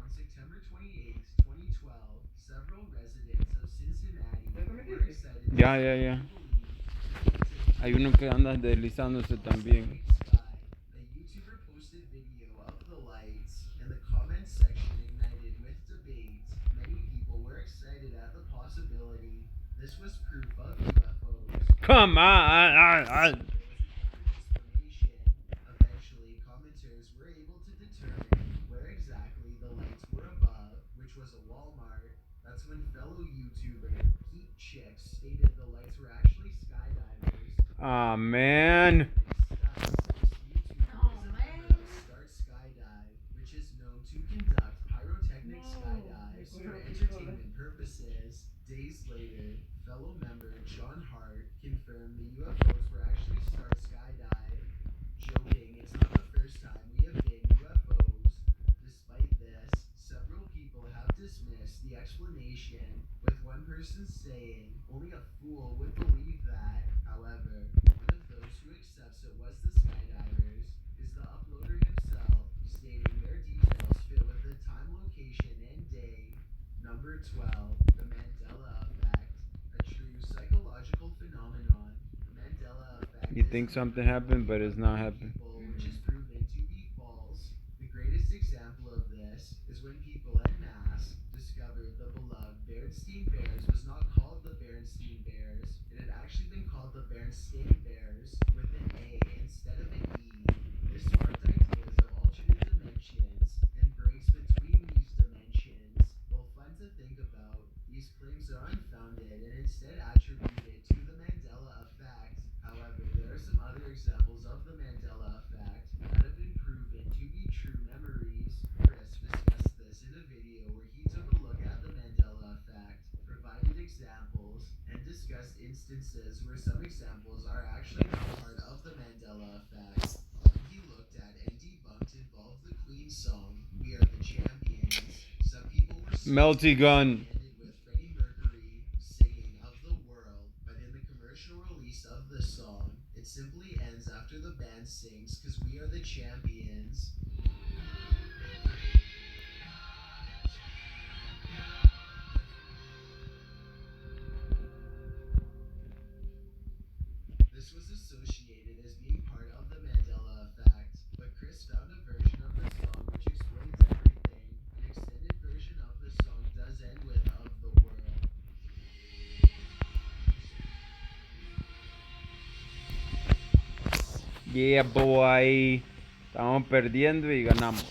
On September 28, 2012, several residents of Cincinnati were excited to Ya, ya, ya. Hay uno que anda deslizándose también. sky. A YouTuber posted video of the lights, and the comments section ignited with debate. Many people were excited at the possibility this was proof of UFOs. Come on. There was a different explanation. Eventually, commenters were able to determine where exactly the lights were above, which was a Walmart. That's when fellow YouTuber Heat Chicks stated the lights were actually skydivers. Ah, man. Start Skydive, which is known to conduct pyrotechnic skydives for entertainment purposes. Days later, fellow member John Hart confirmed the UFOs were actually starting Number 12, the Mandela effect, a true psychological phenomenon. The Mandela effect You is think an something effect happened, but of it's not many happening. people, which is proven to be false. The greatest example of this is when people en masse discovered the beloved Berenstain Bears was not called the Berenstain Bears. It had actually been called the Berenstain Bears with an A instead of an E. This sparked ideas of alternate dimensions and breaks between these dimensions. While fun to think about, these claims are unfounded and instead attributed to the Mandela effect. However, there are some other examples of the Mandela effect that have been proven to be true memories. Chris discussed this in a video where he took a look at the Mandela effect, provided examples, and discussed instances where some examples are actually not part of the Mandela effect. One he looked at and debunked involved the Queen song, We Are the Champions. Some people were Melty gun. ended with Freddie Mercury singing of the world, but in the commercial release of the song, it simply ends after the band sings because we are the champions. This was associated as being part of the Mandela effect, but Chris found a version of the song which explains everything. An extended version of the song does end with of the world. Yeah, boy. Estamos perdiendo y ganamos.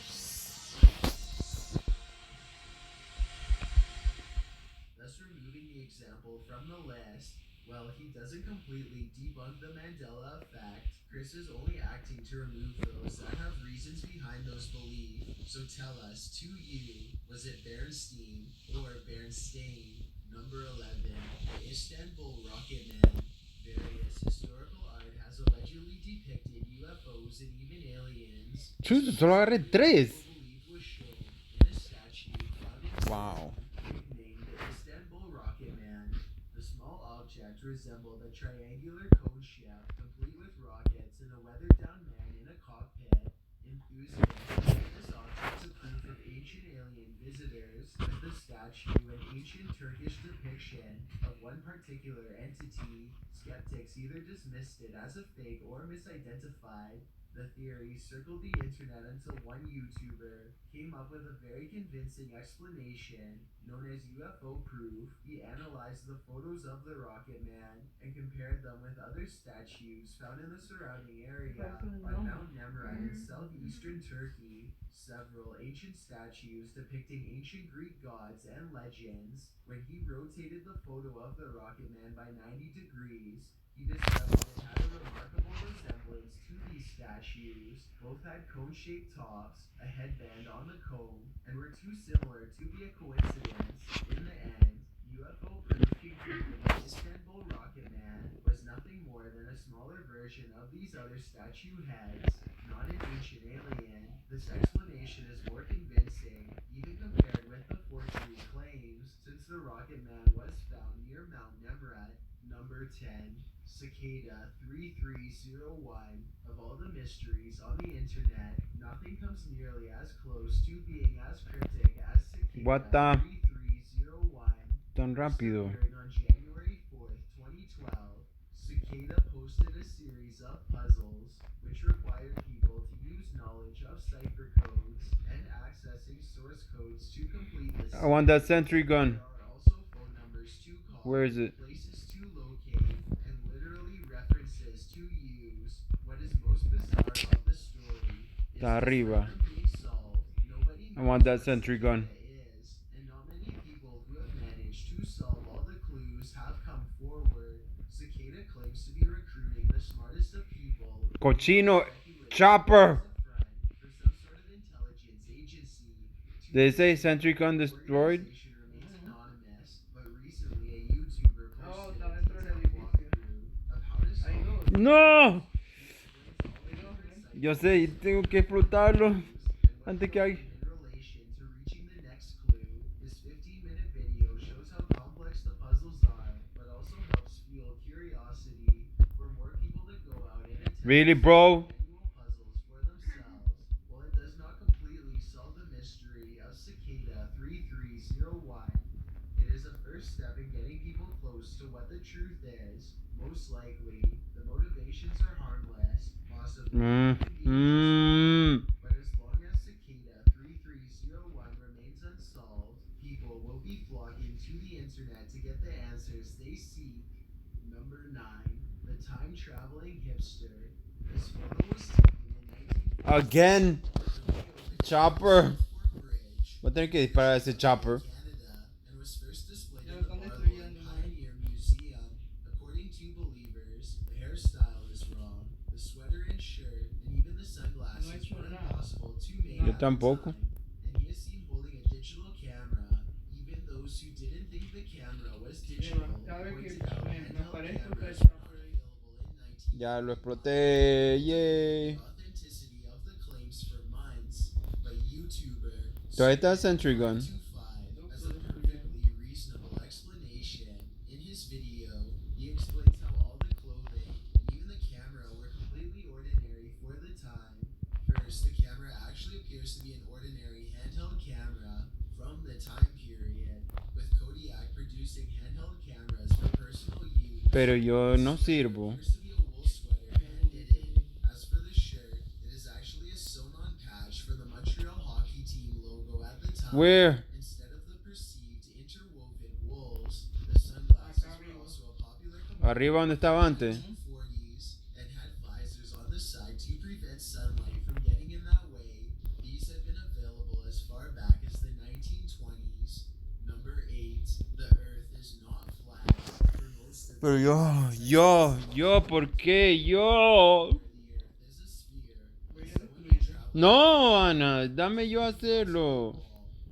Thus removing the example from the list, well, he doesn't completely debunk the Mandela effect. Chris is only acting to remove those that have reasons behind those beliefs. So tell us, to you, was it Berenstain or Berenstain? Number 11, the Istanbul Rocket Man. Various historical art has allegedly depicted UFOs and even aliens. Chuta, solo agarré tres. People believed was shown in a statue found in Wow. nicknamed the Istanbul Rocket Man. The small object resembled a triangular cone shaft complete with rockets and a weathered-down man in a cockpit. Enthusiasts consider this object a proof of ancient alien visitors, with the statue an ancient Turkish depiction of one particular entity. Skeptics either dismissed it as a fake or misidentified. The theory circled the internet until one YouTuber came up with a very convincing explanation known as UFO proof. He analyzed the photos of the Rocket Man and compared them with other statues found in the surrounding area on Mount Nemrut in southeastern Turkey. Several ancient statues depicting ancient Greek gods and legends. When he rotated the photo of the Rocket Man by 90 degrees, he discovered it had a remarkable resemblance to these statues. Both had cone-shaped tops, a headband on the cone, and were too similar to be a coincidence. In the end, UFO proof concluded that Istanbul Rocket Man was nothing more than a smaller version of these other statue heads, not an ancient alien. This explanation is more convincing, even compared with the forgery claims, since the Rocket Man was found near Mount Nemrut. Number 10, Cicada 3301. Of all the mysteries on the internet, nothing comes nearly as close to being as cryptic as Cicada What the- 3301. Tan rápido. Appearing on January 4th, 2012, Cicada posted a series of puzzles which required people to use knowledge of cipher codes and accessing source codes to complete the I want that sentry gun. There are also phone numbers to call, Where is it? places to locate, and literally references to use. What is most bizarre of the story is Está arriba. despite them being solved, nobody I want that knows what sentry gun. Cicada is, and not many people who have managed to solve all the clues have come forward. Cicada claims to be recruiting the smartest of people. Cochino speculating chopper. as a front for some sort of intelligence agency. Did it say sentry gun destroyed? Organization remains anonymous, but recently a YouTuber Oh, posted está a dentro del detailed edificio. walkthrough of how to Ahí solve dos. No. explains all the different Yo sé, y tengo que explotarlo antes que hay. in relation to reaching the next clue. This 15-minute video shows how complex the puzzles are, but also helps fuel curiosity for more people to go out and attempt Really, bro? manual puzzles for themselves. While it does not completely solve the mystery of Cicada 3301, But as long as Cicada 3301 remains unsolved, people will be flocking to the internet to get the answers they seek. Number 9. The time-traveling hipster. This photo was taken in 19... Again. Chopper. Bridge, Voy a tener que disparar a ese chopper. Canada, and was first displayed Ya in lo the están Barlow destruyendo, ¿no? Pioneer Museum. According to believers, the hairstyle is wrong, the sweater and shirt, and even the No sunglasses he hecho were nada. impossible to make Yo at the tampoco. time. And he is seen holding a digital camera. Even those who didn't think the camera was digital Cada vez que pointed out me handheld aparezco cameras está el were not chopper ahí. available in 19... Ya lo exploté. Yay. The authenticity of the claims for months by YouTuber Todavía está Sentry Gun. 25 as a perfectly reasonable explanation. In his video, he explains how all the clothing and even the camera were completely ordinary for the time. First, the camera actually appears to be an ordinary handheld camera from the time period, with Kodiak producing handheld cameras for personal use. Pero yo no sirvo. Appears to be a wool sweater hand knitted. As for the shirt, it is actually a sewn-on patch for the Montreal hockey team logo at the time. Where? Instead of the perceived interwoven wools, the sunglasses were also a popular Arriba donde estaba antes. 1940s and had visors on the side to prevent sunlight from getting in that way. These have been available as far back as the 1920s. Number 8. The Earth is not flat. For most of Pero the yo, ¿por qué yo? the Earth is a sphere. Voy a So when you destruirlo. travel No, Ana, dame yo hacerlo.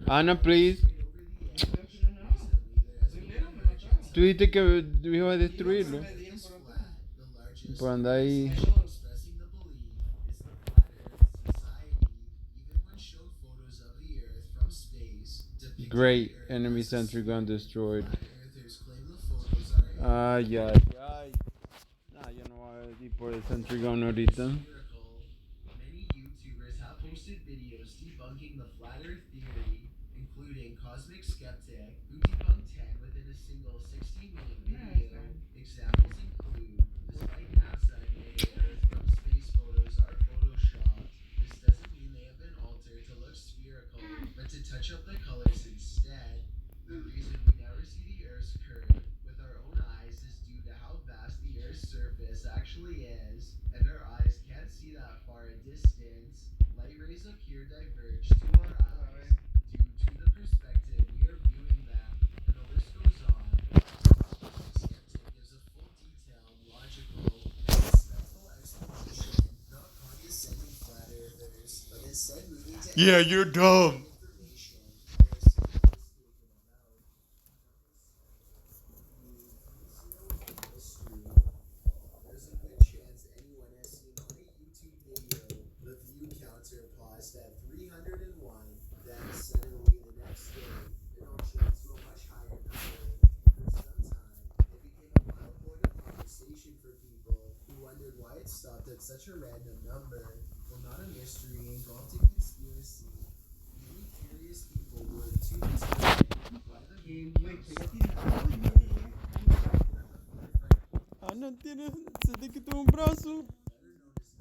Ana, please. over the edge, No estoy haciendo nada. recently there has Primero been me mataron. Tú dijiste que ibas a destruirlo. Me dieron por acá. the largest Por andar ahí. expressing the belief is the Flat Earth Society, even when shown photos of the Earth from space, depicting Great. the Earth Enemy as a sentry gun sphere. destroyed. Flat Earthers claim the photos are Ay, ay. Nah, yo no voy a ir por el Sentry Gun ahorita. spherical. Many YouTubers have posted videos debunking the Flat Earth theory, including Cosmic Skeptic, who debunked 10 within a single 16-minute video. Examples include, despite NASA admitting Earth from space photos are photoshopped, this doesn't mean they have been altered to look spherical, but to touch up the colors instead. The reason we never see the Earth's curve with our own eyes is due to how vast the Earth's surface actually is, and our eyes can't see that far a distance. Light rays appear diverged to our eyes due to the perspective we are viewing them, and the list goes on. Skeptic gives a full, detailed, logical, and respectful explanation, not condescending flat earthers, but instead moving to Yeah, you're dumb. information they are simply mistaken about. There's a good chance anyone has seen on a YouTube video the view counter paused at 301, then suddenly the next day it all jumped to a much higher number. For some time, it became a mild point of conversation for people who wondered why it stopped at such a random number. Well, not a mystery involved in conspiracy. Many curious people were too disappointed by the view Güey, que ya counter. tiene todo y viene ya. Ana tiene, se te quitó un brazo.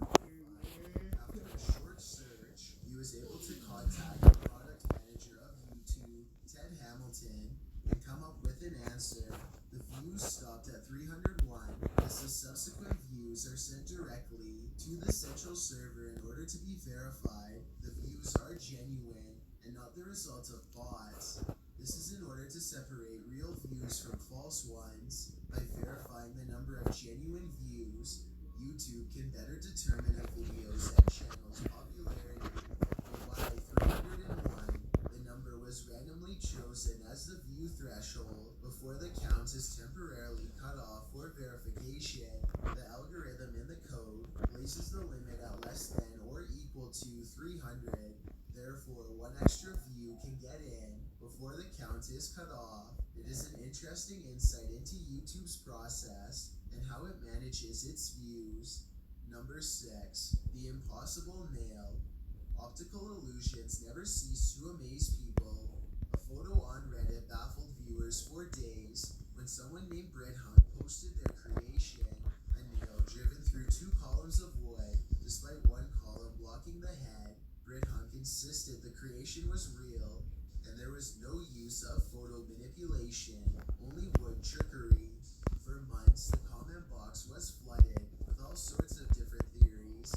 After a short search, he was able to contact the product manager of YouTube, Ted Hamilton, and come up with an answer. The views stopped at 301, as the subsequent views are sent directly to the central server in order to be verified. The views are genuine and not the result of bots. This is in order to separate real views from false ones. By verifying the number of genuine views, YouTube can better determine a video's and channel's popularity. But why 301? The number was randomly chosen as the view threshold before the count is temporarily cut off for verification. The algorithm in the code places the limit at less than or equal to 300. Therefore, one extra view can get in before the count is cut off. It is an interesting insight into YouTube's process and how it manages its views. Number 6. The Impossible Nail. Optical illusions never cease to amaze people. A photo on Reddit baffled viewers for days when someone named Brit Hunt posted their creation, a nail driven through 2 columns of wood, Despite one column blocking the head, Britt Hunk insisted the creation was real and there was no use of photo manipulation, only wood trickery. For months, the comment box was flooded with all sorts of different theories,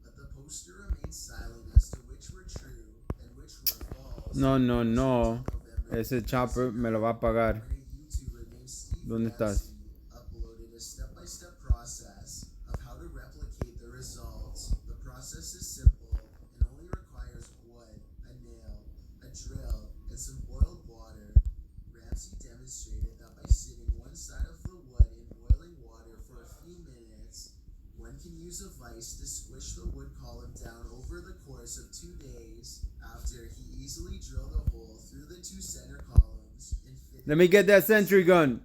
but the poster remained silent as to which were true and which were false. No. Ese chopper me lo va a pagar. When a YouTuber named Steve ¿Dónde estás? Ramsey uploaded a step-by-step process of how to replicate the results. The process is simple and only requires wood, a nail, a drill, and some boiled water. Ramsey demonstrated that by sitting one side of the wood in boiling water for a few minutes, one can use a vise to squish the wood column down over the course of 2 days. After, he easily drilled a hole through the two center columns and fitted. Let me get that sentry gun.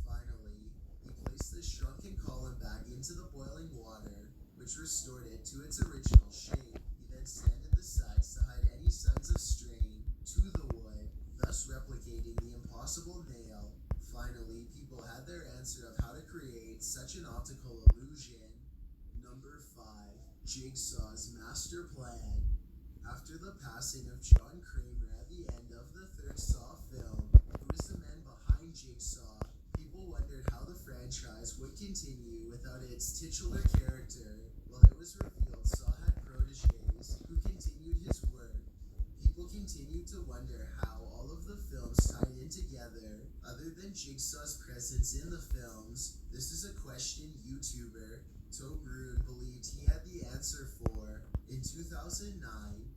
Finally, he placed the shrunken column back into the boiling water, which restored it to its original shape. He then sanded the sides to hide any signs of strain to the wood, thus replicating the impossible nail. Finally, people had their answer of how to create such an optical illusion. Number 5. Jigsaw's master plan. After the passing of John Kramer at the end of the third Saw film, who was the man behind Jigsaw, people wondered how the franchise would continue without its titular character. Well, it was revealed Saw had proteges who continued his work. People continued to wonder how all of the films tied in together, other than Jigsaw's presence in the films. This is a question YouTuber Tobrun believed he had the answer for. In 2009,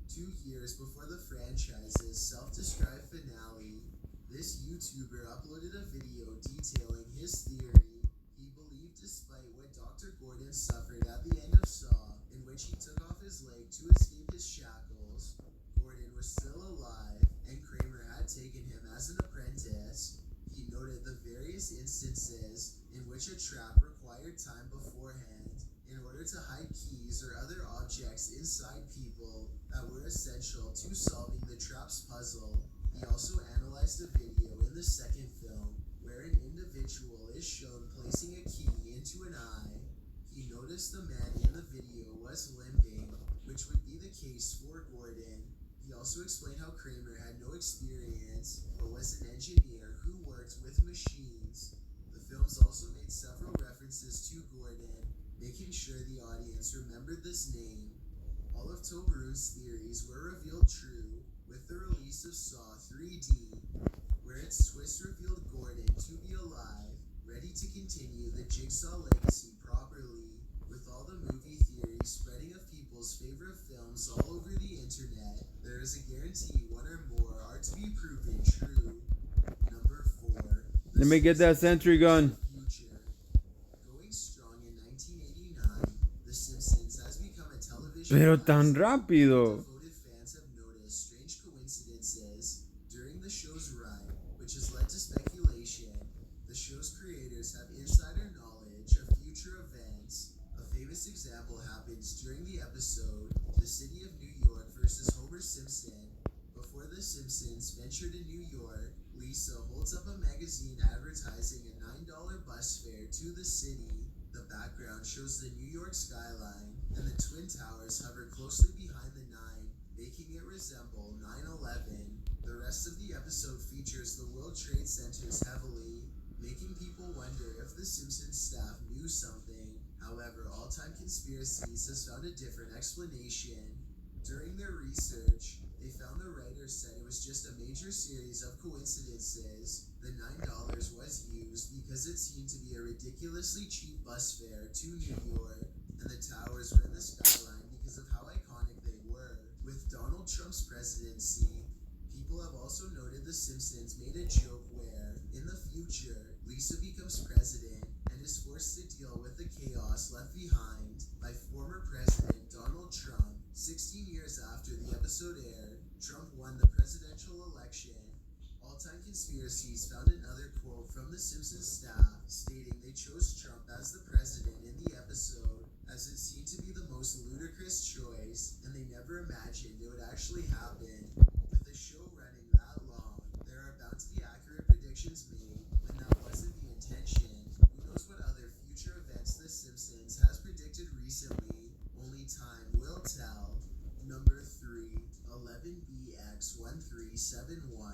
2 years before the franchise's self-described finale, this YouTuber uploaded a video detailing his theory. He believed despite what Dr. Gordon suffered at the end of Saw, in which he took off his leg to escape his shackles, Gordon was still alive and Kramer had taken him as an apprentice. He noted the various instances in which a trap required time beforehand in order to hide keys or other objects inside people that were essential to solving the trap's puzzle. He also analyzed a video in the second film where an individual is shown placing a key into an eye. He noticed the man in the video was limping, which would be the case for Gordon. He also explained how Kramer had no experience but was an engineer who worked with machines. The films also made several references to Gordon, making sure the audience remembered this name. All of Tobrun's theories were revealed true with the release of Saw 3D, where its twist revealed Gordon to be alive, ready to continue the Jigsaw legacy properly. With all the movie theories spreading of people's favorite films all over the internet, there is a guarantee one or more are to be proven true. Number 4. Let me get that sentry gun. Future. Going strong in 1989, The Simpsons has become a television. Pero tan rápido. Devoted fans have noticed strange coincidences during the show's run, which has led to speculation. The show's creators have insider knowledge of future events. A famous example happens during the episode The City of New York versus Homer Simpson. Before The Simpsons ventured to New York, Lisa holds up a magazine advertising a $9 bus fare to the city. The background shows the New York skyline, and the Twin Towers hover closely behind the 9, making it resemble 9/11. The rest of the episode features the World Trade Centers heavily, making people wonder if the Simpsons staff knew something. However, All-Time Conspiracies has found a different explanation. During their research, they found the writers said it was just a major series of coincidences. The $9 was used because it seemed to be a ridiculously cheap bus fare to New York, and the towers were in the skyline because of how iconic they were. With Donald Trump's presidency, people have also noted The Simpsons made a joke where, in the future, Lisa becomes president and is forced to deal with the chaos left behind by former President Donald Trump. 16 years after the episode aired, Trump won the presidential election. All-Time Conspiracies found another quote from the Simpsons staff stating they chose Trump as the president in the episode as it seemed to be the most ludicrous choice, and they never imagined it would actually happen. With the show running that long, there are bound to be accurate predictions made when that wasn't the intention. Who knows what other future events The Simpsons has predicted recently? Only time 1371.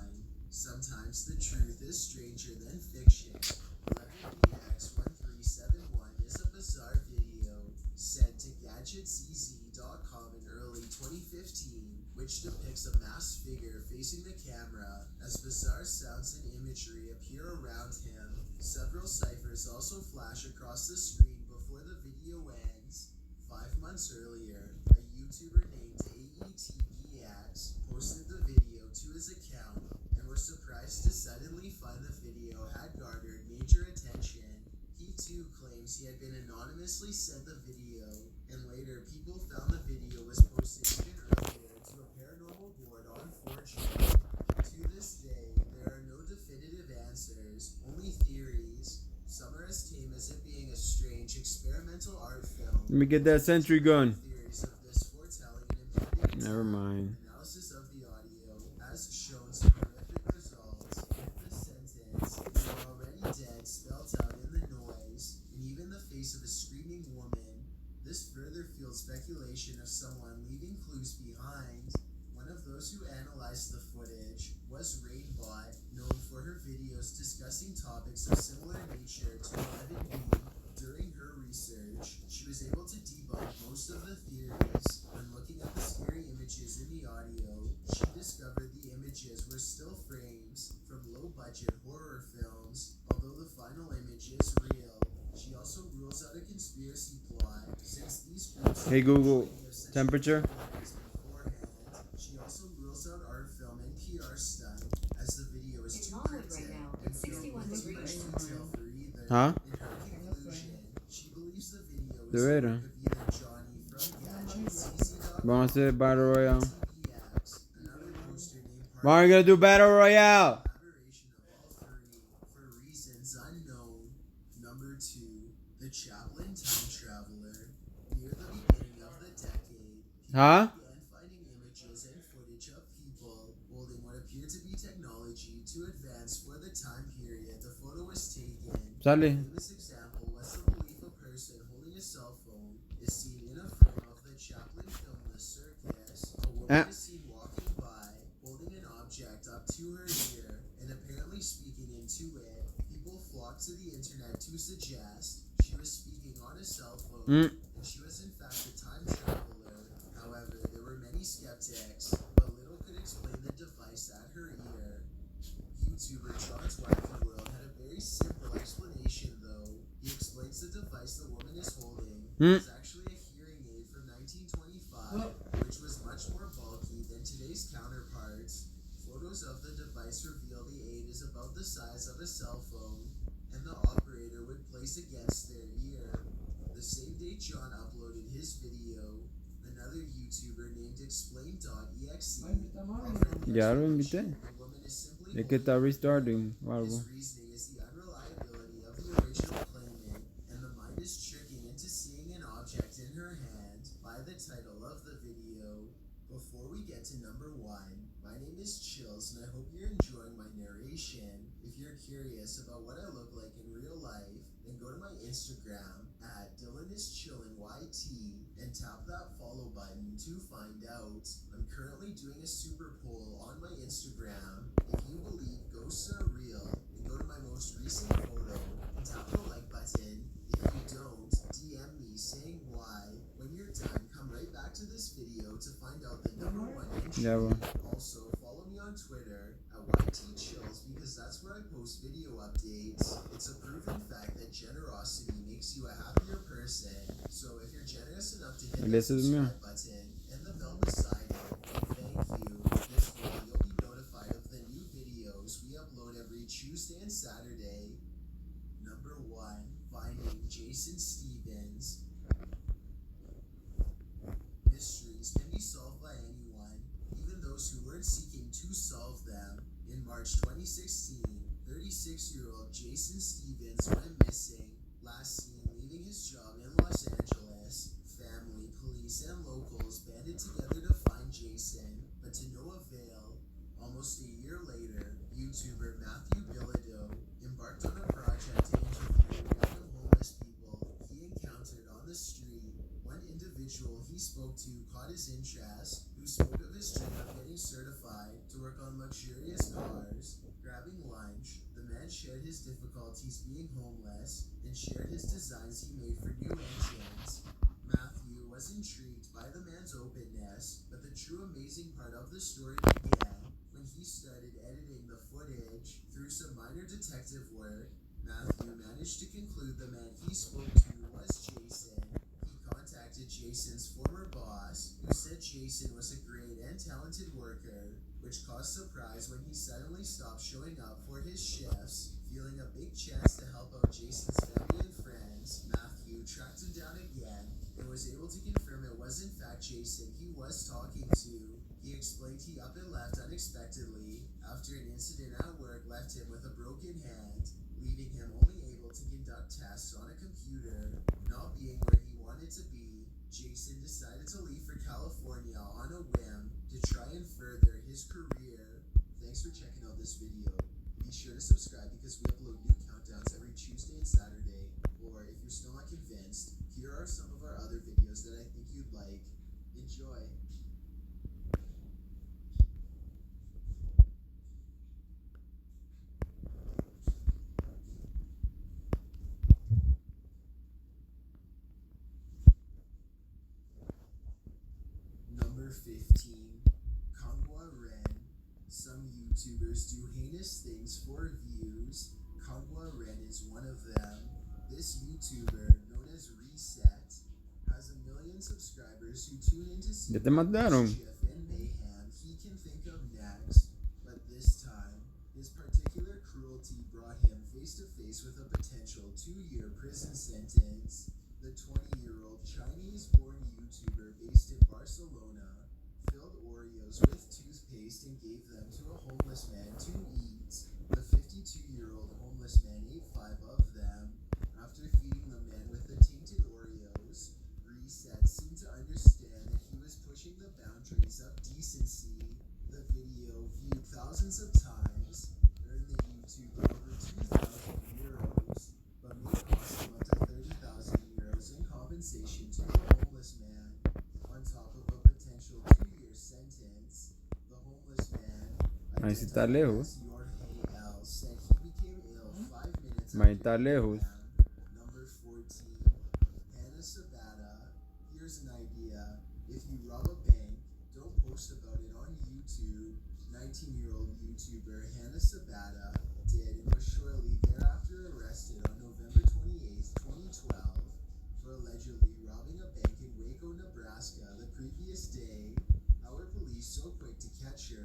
Sometimes the truth is stranger than fiction. 11BX1371 is a bizarre video sent to GadgetsEZ.com in early 2015, which depicts a masked figure facing the camera as bizarre sounds and imagery appear around him. Several ciphers also flash across the screen before the video ends. 5 months earlier, a YouTuber named AETBX posted the video to his account and was surprised to suddenly find the video had garnered major attention. He too claims he had been anonymously sent the video, and later people found the video was posted even earlier to a paranormal board on 4chan. To this day, there are no definitive answers, only theories. Some are as tame as it being a strange experimental art film. Let me get that sentry gun. Theories of this foretelling and impending Never mind. analysis of the audio has shown some horrific results. If the sentence, "You are already dead," spelled out in the noise, and even the face of a screaming woman, this further fueled speculation of someone leaving clues behind. One of those who analyzed the footage was Rainbot, known for her videos discussing topics of similar nature to 11B. During her research, she was able to debunk most of the theories. When looking at the scary images in the audio, she discovered the images were still frames from low-budget horror films, although the final image is real. She also rules out a conspiracy plot, since these groups Hey Google, temperature? beforehand. She also rules out art film and PR stunt, as the video is It's too Longwood cryptic right now. and It's filled 61 with too much degrees. detail for either. Huh? In her conclusion, she believes the video is De the veras. work of either Johnny from GadgetsEZ.com Vamos a hacer Battle Royale. TBX, another poster named Why are we gonna do Battle Royale? collaboration of all three for reasons unknown. Number 2, the Chaplin Time Traveler. Near the beginning of the decade, Huh? began finding images and footage of people holding what appeared to be technology to advance for the time period the photo was taken. Sale. A famous example was the belief a person holding a cell phone is seen in a frame of the Chaplin film The Circus. A woman is seen walking by, holding an object up to her ear, and apparently speaking into it. People flocked to the internet to suggest she was speaking on a cell phone, Mm. and she was in fact a time traveler. However, there were many skeptics, but little could explain the device at her ear. YouTuber John's Wacky World had a very simple explanation though. He explains the device the woman is holding is actually a hearing aid from 1925, which was much more bulky than today's counterparts. Photos of the device reveal the aid is about the size of a cell phone, and the operator would place against their ear. The same day John uploaded his video, another YouTuber named Explain.exe offered the Ya lo invité. explanation the woman is simply Es que está restarting o algo. his reasoning is the unreliability of the original claimant, and the mind is tricking into seeing an object in her hand by the title of the video. Before we get to number 1, my name is Chills, and I hope you're enjoying my narration. If you're curious about what I look like in real life, then go to my Instagram at DylanIsChillinYT and tap that follow button to find out. I'm currently doing a super poll on my Instagram. If you believe ghosts are real, then go to my most recent photo and tap the like button. If you don't, DM me saying why. When you're done, come right back to this video to find out the number 1 entry. Ya va. Also, follow me on Twitter at YTChills because that's where I post video updates. It's a proven fact that generosity makes you a happier person. So if you're generous enough to hit the Ese es mío. subscribe button and the bell beside it, thank you. This way you'll be notified of the new videos we upload every Tuesday and Saturday. Number 1, finding Jason Stevens. Mysteries can be solved by anyone, even those who weren't seeking to solve them. In March 2016, 36-year-old Jason Stevens went missing, last seen leaving his job in Los Angeles. Family, police, and locals banded together to find Jason, but to no avail. Almost a year later, YouTuber Matthew Bilodeau embarked on a project to interview random homeless people he encountered on the street. One individual individual he spoke to caught his interest, who spoke of his dream of getting certified to work on luxurious cars. Grabbing lunch, the man shared his difficulties being homeless and shared his designs he made for new engines. Matthew was intrigued by the man's openness, but the true amazing part of the story began when he started editing the footage. Through some minor detective work, Matthew managed to conclude the man he spoke to was Jason. He contacted Jason's former boss, who said Jason was a great and talented worker, which caused surprise when he suddenly stopped showing up for his shifts. Feeling a big chance to help out Jason's family and friends, Matthew tracked him down again and was able to confirm it was in fact Jason he was talking to. He explained he up and left unexpectedly after an incident at work left him with a broken hand, leaving him only able to conduct tests on a computer. Not being where he wanted to be, Jason decided to leave for California on a whim to try and further his career. Thanks for checking out this video. Be sure to subscribe because we upload new countdowns every Tuesday and Saturday. Or if you're still not convinced, here are some of our other videos that I think you'd like. Enjoy. Number 15. Kangwa Ren. Some YouTubers do heinous things for views. Kangwa Ren is one of them. This YouTuber, known as Reset, has 1 million subscribers who tune in to see Ya te mataron. mischief and mayhem he can think of next. But this time, his particular cruelty brought him face to face with a potential 2-year prison sentence. The 20-year-old Chinese-born YouTuber based in Barcelona filled Oreos with toothpaste and gave them to a homeless man to eat. The 52-year-old homeless man ate 5 of them. After feeding the man with the tainted Oreos, Reset seemed to understand that he was pushing the boundaries of decency. The video, viewed thousands of times, earned the YouTuber over 2,000 euros, but may cost him up to 30,000 euros in compensation to the homeless man, on top of a potential 2-year sentence. The homeless man, Ahí sí está identified lejos. as Jorge L., said he became ill 5 minutes Ahí after está being lejos. found. Number 14. Hannah Sabata. Here's an idea. If you rob a bank, don't post about it on YouTube. 19-year-old YouTuber Hannah Sabata did and was shortly thereafter arrested on November 28, 2012 for allegedly robbing a bank in Waco, Nebraska the previous day. How were police so quick to catch her?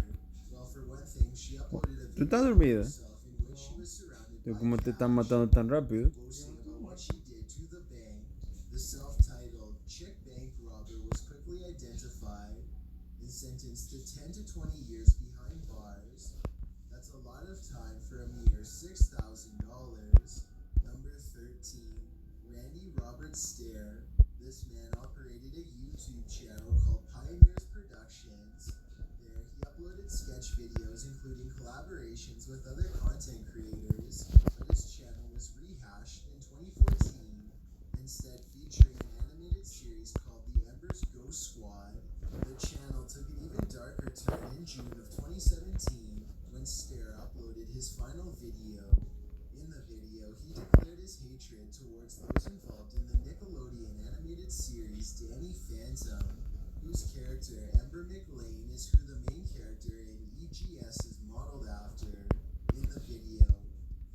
Well, for one thing, she uploaded a ¿Tú estás video of dormida? herself in which she was surrounded Tú, by ¿cómo te están cash, matando tan rápido? boasting about what she did to the bank. The self-titled chick bank robber was quickly identified and sentenced to 10 to 20 years behind bars. That's a lot of time for a mere $6,000. Number 13. Randy Robert Stair. This man operated a YouTube channel called Pioneers Productions. There, he uploaded sketch videos including collaborations with other content creators, but his channel was rehashed in 2014, instead featuring an animated series called The Embers Ghost Squad. The channel took an even darker turn in June of 2017 when Stair uploaded his final video. In the video, he declared his hatred towards those involved in the Nickelodeon animated series Danny Phantom, whose character Ember McLean is who the main character in EGS is modeled after. In the video,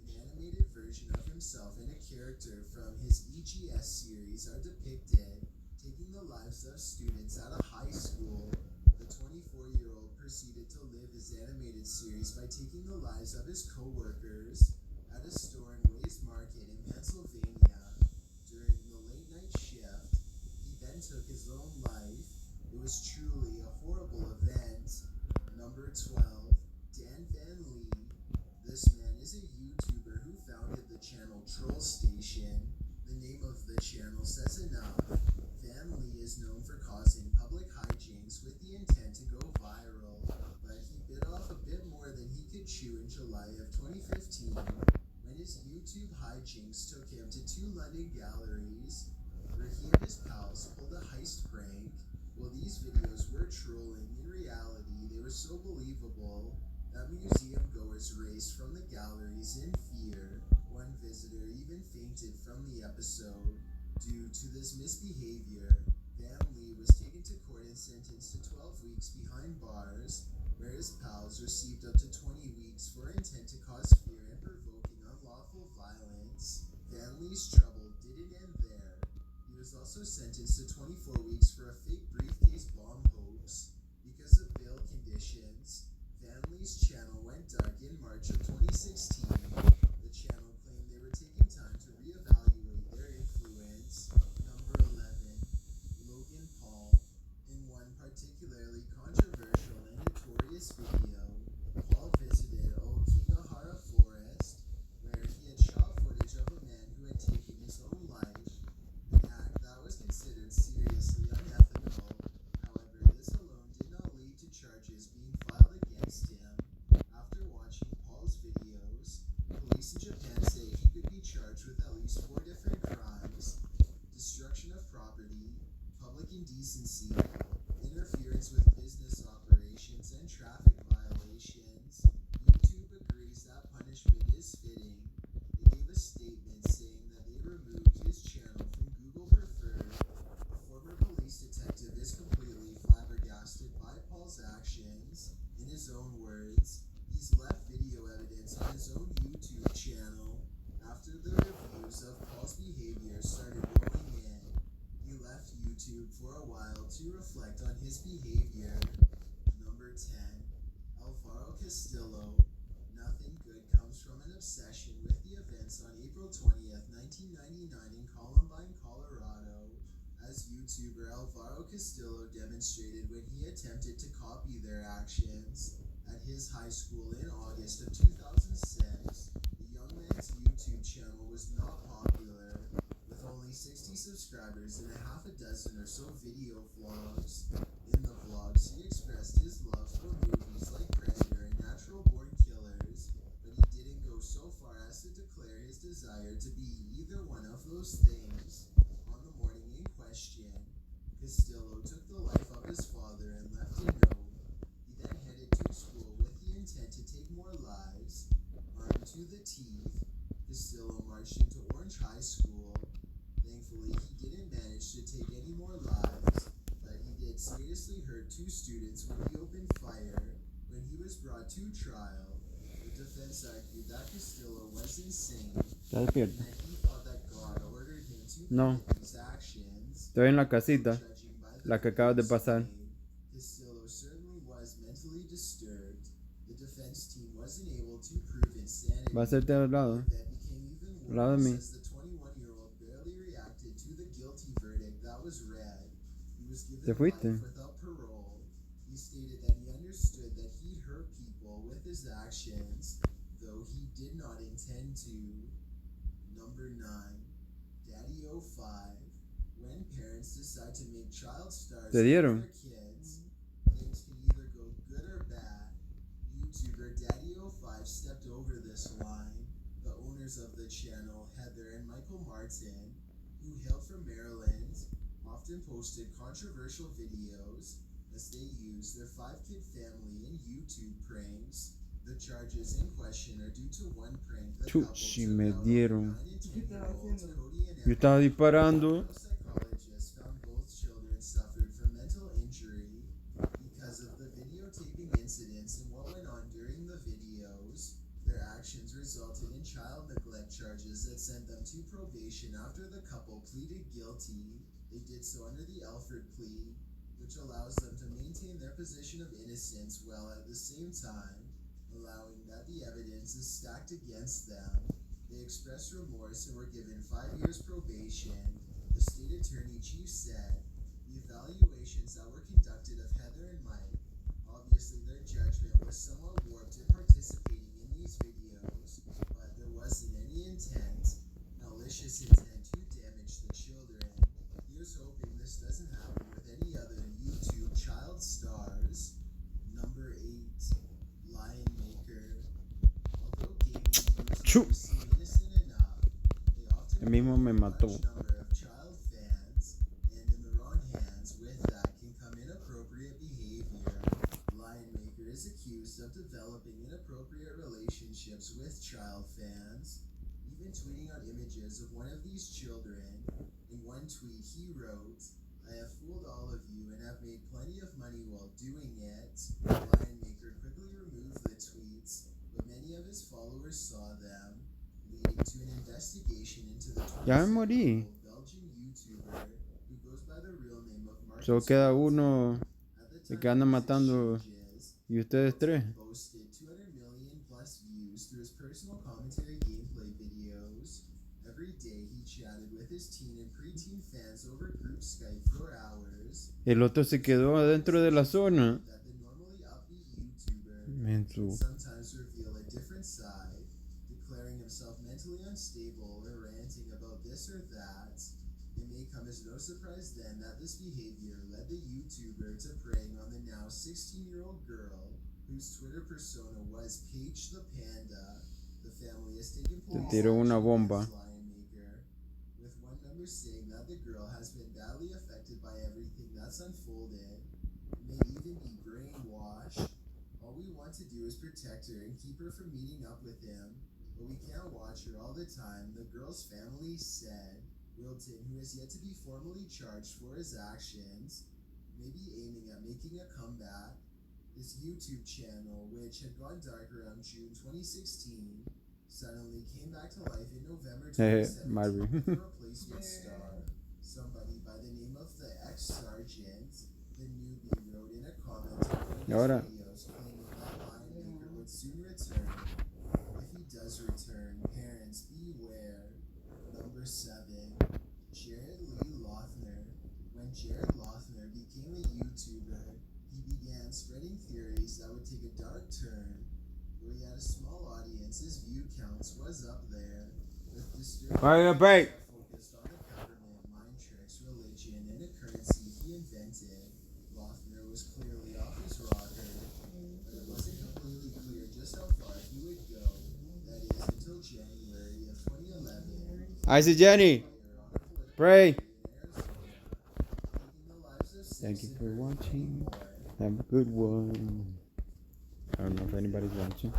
an animated version of himself and a character from his EGS series are depicted, taking the lives of students at a high school. The 24-year-old proceeded to live his animated series by taking the lives of his co-workers at a store in Ways Market in Pennsylvania. During the late night shift, he then took his own life. It was truly a horrible event. Number 12. Dan Van Lee. This man is a YouTuber who founded the channel Troll Station. The name of the channel says enough. Van Lee is known for causing public hijinks with the intent to go viral, but he bit off a bit more than he could chew in July of 2015 when his YouTube hijinks took him to 2 London galleries where he and his pals pulled a heist prank. so believable that museum goers raced from the galleries in fear. One visitor even fainted from the episode. Due to this misbehavior, Van Lee was taken to court and sentenced to 12 weeks behind bars, where his pals received up to 20 weeks for intent to cause fear and provoking unlawful violence. Van Lee's trouble didn't end there. He was also sentenced to 24 weeks for a fake briefcase bomb hoax. Because of bail conditions, Van Lee's channel went dark in March of 2016. The channel claimed they were taking time to reevaluate their influence. Number 11, Logan Paul. In one particularly controversial and notorious video, Paul visited Okigahara Forest, where he had shot footage of a man who had taken his own life, an act that was considered seriously unethical. However, this alone did not lead to charges being filed against him. After watching Paul's videos, police in Japan say he could be charged with at least 4 different crimes: destruction of property, public indecency, interference with business operations, and traffic violations. YouTube agrees that punishment is fitting. They gave a statement saying that they removed his channel from Google Preferred. A former police detective is completely flabbergasted by Paul's actions. In his own words, he's left video evidence on his own YouTube channel. After the reviews of Paul's behavior started rolling in, he left YouTube for a while to reflect on his behavior. Number 10, Alvaro Castillo. Nothing good comes from an obsession with the events on April 20th, 1999 in Columbine, Colorado, as YouTuber Alvaro Castillo demonstrated when he attempted to copy their actions. At his high school in August of 2006, the young man's YouTube channel was not popular, with only 60 subscribers and a half a dozen or so video vlogs. In the vlogs, he expressed his love for movies like Predator and Natural Born Killers, but he didn't go so far as to declare his desire to be either one of those things. On the morning in question, Castillo took the life of his father and left a note. He then headed to school with the intent to take more lives. Armed to the teeth, Castillo marched into Orange High School. Thankfully, he didn't manage to take any more lives, but he did seriously hurt 2 students when he opened fire. When he was brought to trial, the defense argued that Castillo was insane ¿Estás and despierto? that he thought that God ordered him to No. commit these actions. Estoy en la casita, Judging by the la que acabas de claims pasar. made, Castillo certainly was mentally disturbed. The defense team wasn't able to prove insanity. Va a hacerte al lado. That became even Al lado de mí. worse as the 21-year-old barely reacted to the guilty verdict that was read. He was given Te fuiste. life without parole. He stated that he understood that he'd hurt people with his actions, though he did not intend to. Number 9, Daddy 05. When parents decide to make child stars Te of dieron. their kids, things can either go good or bad. YouTuber Daddy 05 stepped over this line. The owners of the channel, Heather and Michael Martin, who hailed from Maryland, often posted controversial videos as they used their 5-kid family in YouTube pranks. The charges in question are due to one prank the couple Chuchi, took me out on dieron. 9 and 10-year-olds Cody and Yo estaba disparando. Psychologists found both children suffered from mental injury because of the videotaping incidents and what went on during the videos. Their actions resulted in child neglect charges that sent them to probation after the couple pleaded guilty. They did so under the Alford plea, which allows them to maintain their position of innocence while at the same time allowing that the evidence is stacked against them. They expressed remorse and were given 5 years probation. The state attorney chief said the evaluations that were conducted of Heather and Mike, obviously their judgment was somewhat warped in participating in these videos, but there wasn't any intent, malicious intent to damage the children. Here's hoping this doesn't happen with any other YouTube child stars. Number 8, Lion Maker. Although gaming Chu. YouTubers seem innocent enough, they often El mismo me have a mató. large number of child fans, and in the wrong hands with that can come inappropriate behavior. Lion Maker developing inappropriate relationships with child fans, even tweeting out images of one of these children. In one tweet, he wrote, "I have fooled all of you and have made plenty of money while doing it." Lion Maker quickly removed the tweets, but many of his followers saw them, leading to an investigation into the Ya me morí. 26-year-old Belgian YouTuber who goes by the real name of Marcus Solo queda Wilton. uno At the el time que anda of his matando exchanges, y ustedes tres. posted 200 million plus views through his personal commentary gameplay videos. Every day he chatted with his teen and preteen fans over group Skype for hours. El otro se quedó adentro de la zona. That the normally upbeat YouTuber Menso. would sometimes reveal a different side, declaring himself mentally unstable or ranting about this or that. It may come as no surprise then that this behavior led the YouTuber to preying on the now 16-year-old girl, whose Twitter persona was Paige the Panda. The family has taken police tiró una action bomba. against Lion Maker, with one member saying that the girl has been badly affected by everything that's unfolded, may even be brainwashed. All we want to do is protect her and keep her from meeting up with him, but we can't watch her all the time, the girl's family said. Wilton, who is yet to be formally charged for his actions, may be aiming at making a comeback. His YouTube channel, which had gone dark around June 2016, suddenly came back to life in November Marvin. 2017 with a replacement star, somebody by the name of the ex-sergeant. The newbie wrote in a comment on one of his Ahora. videos claiming that Lion Maker would soon return. If he does return, parents beware. Number 7. Jared Lee Lothner. When Jared Lothner became a YouTuber, he began spreading theories that would take a dark turn. Though he had a small audience, his view counts was up there, with disturbing Vaya, break. that focused on the government, mind tricks, religion, and a currency he invented. Lothner was clearly off his rocker, but it wasn't completely clear just how far he would go. That is, until January of 2011. I see Jenny. Pray. Thank you for watching. Have a good one. I don't know if anybody's watching.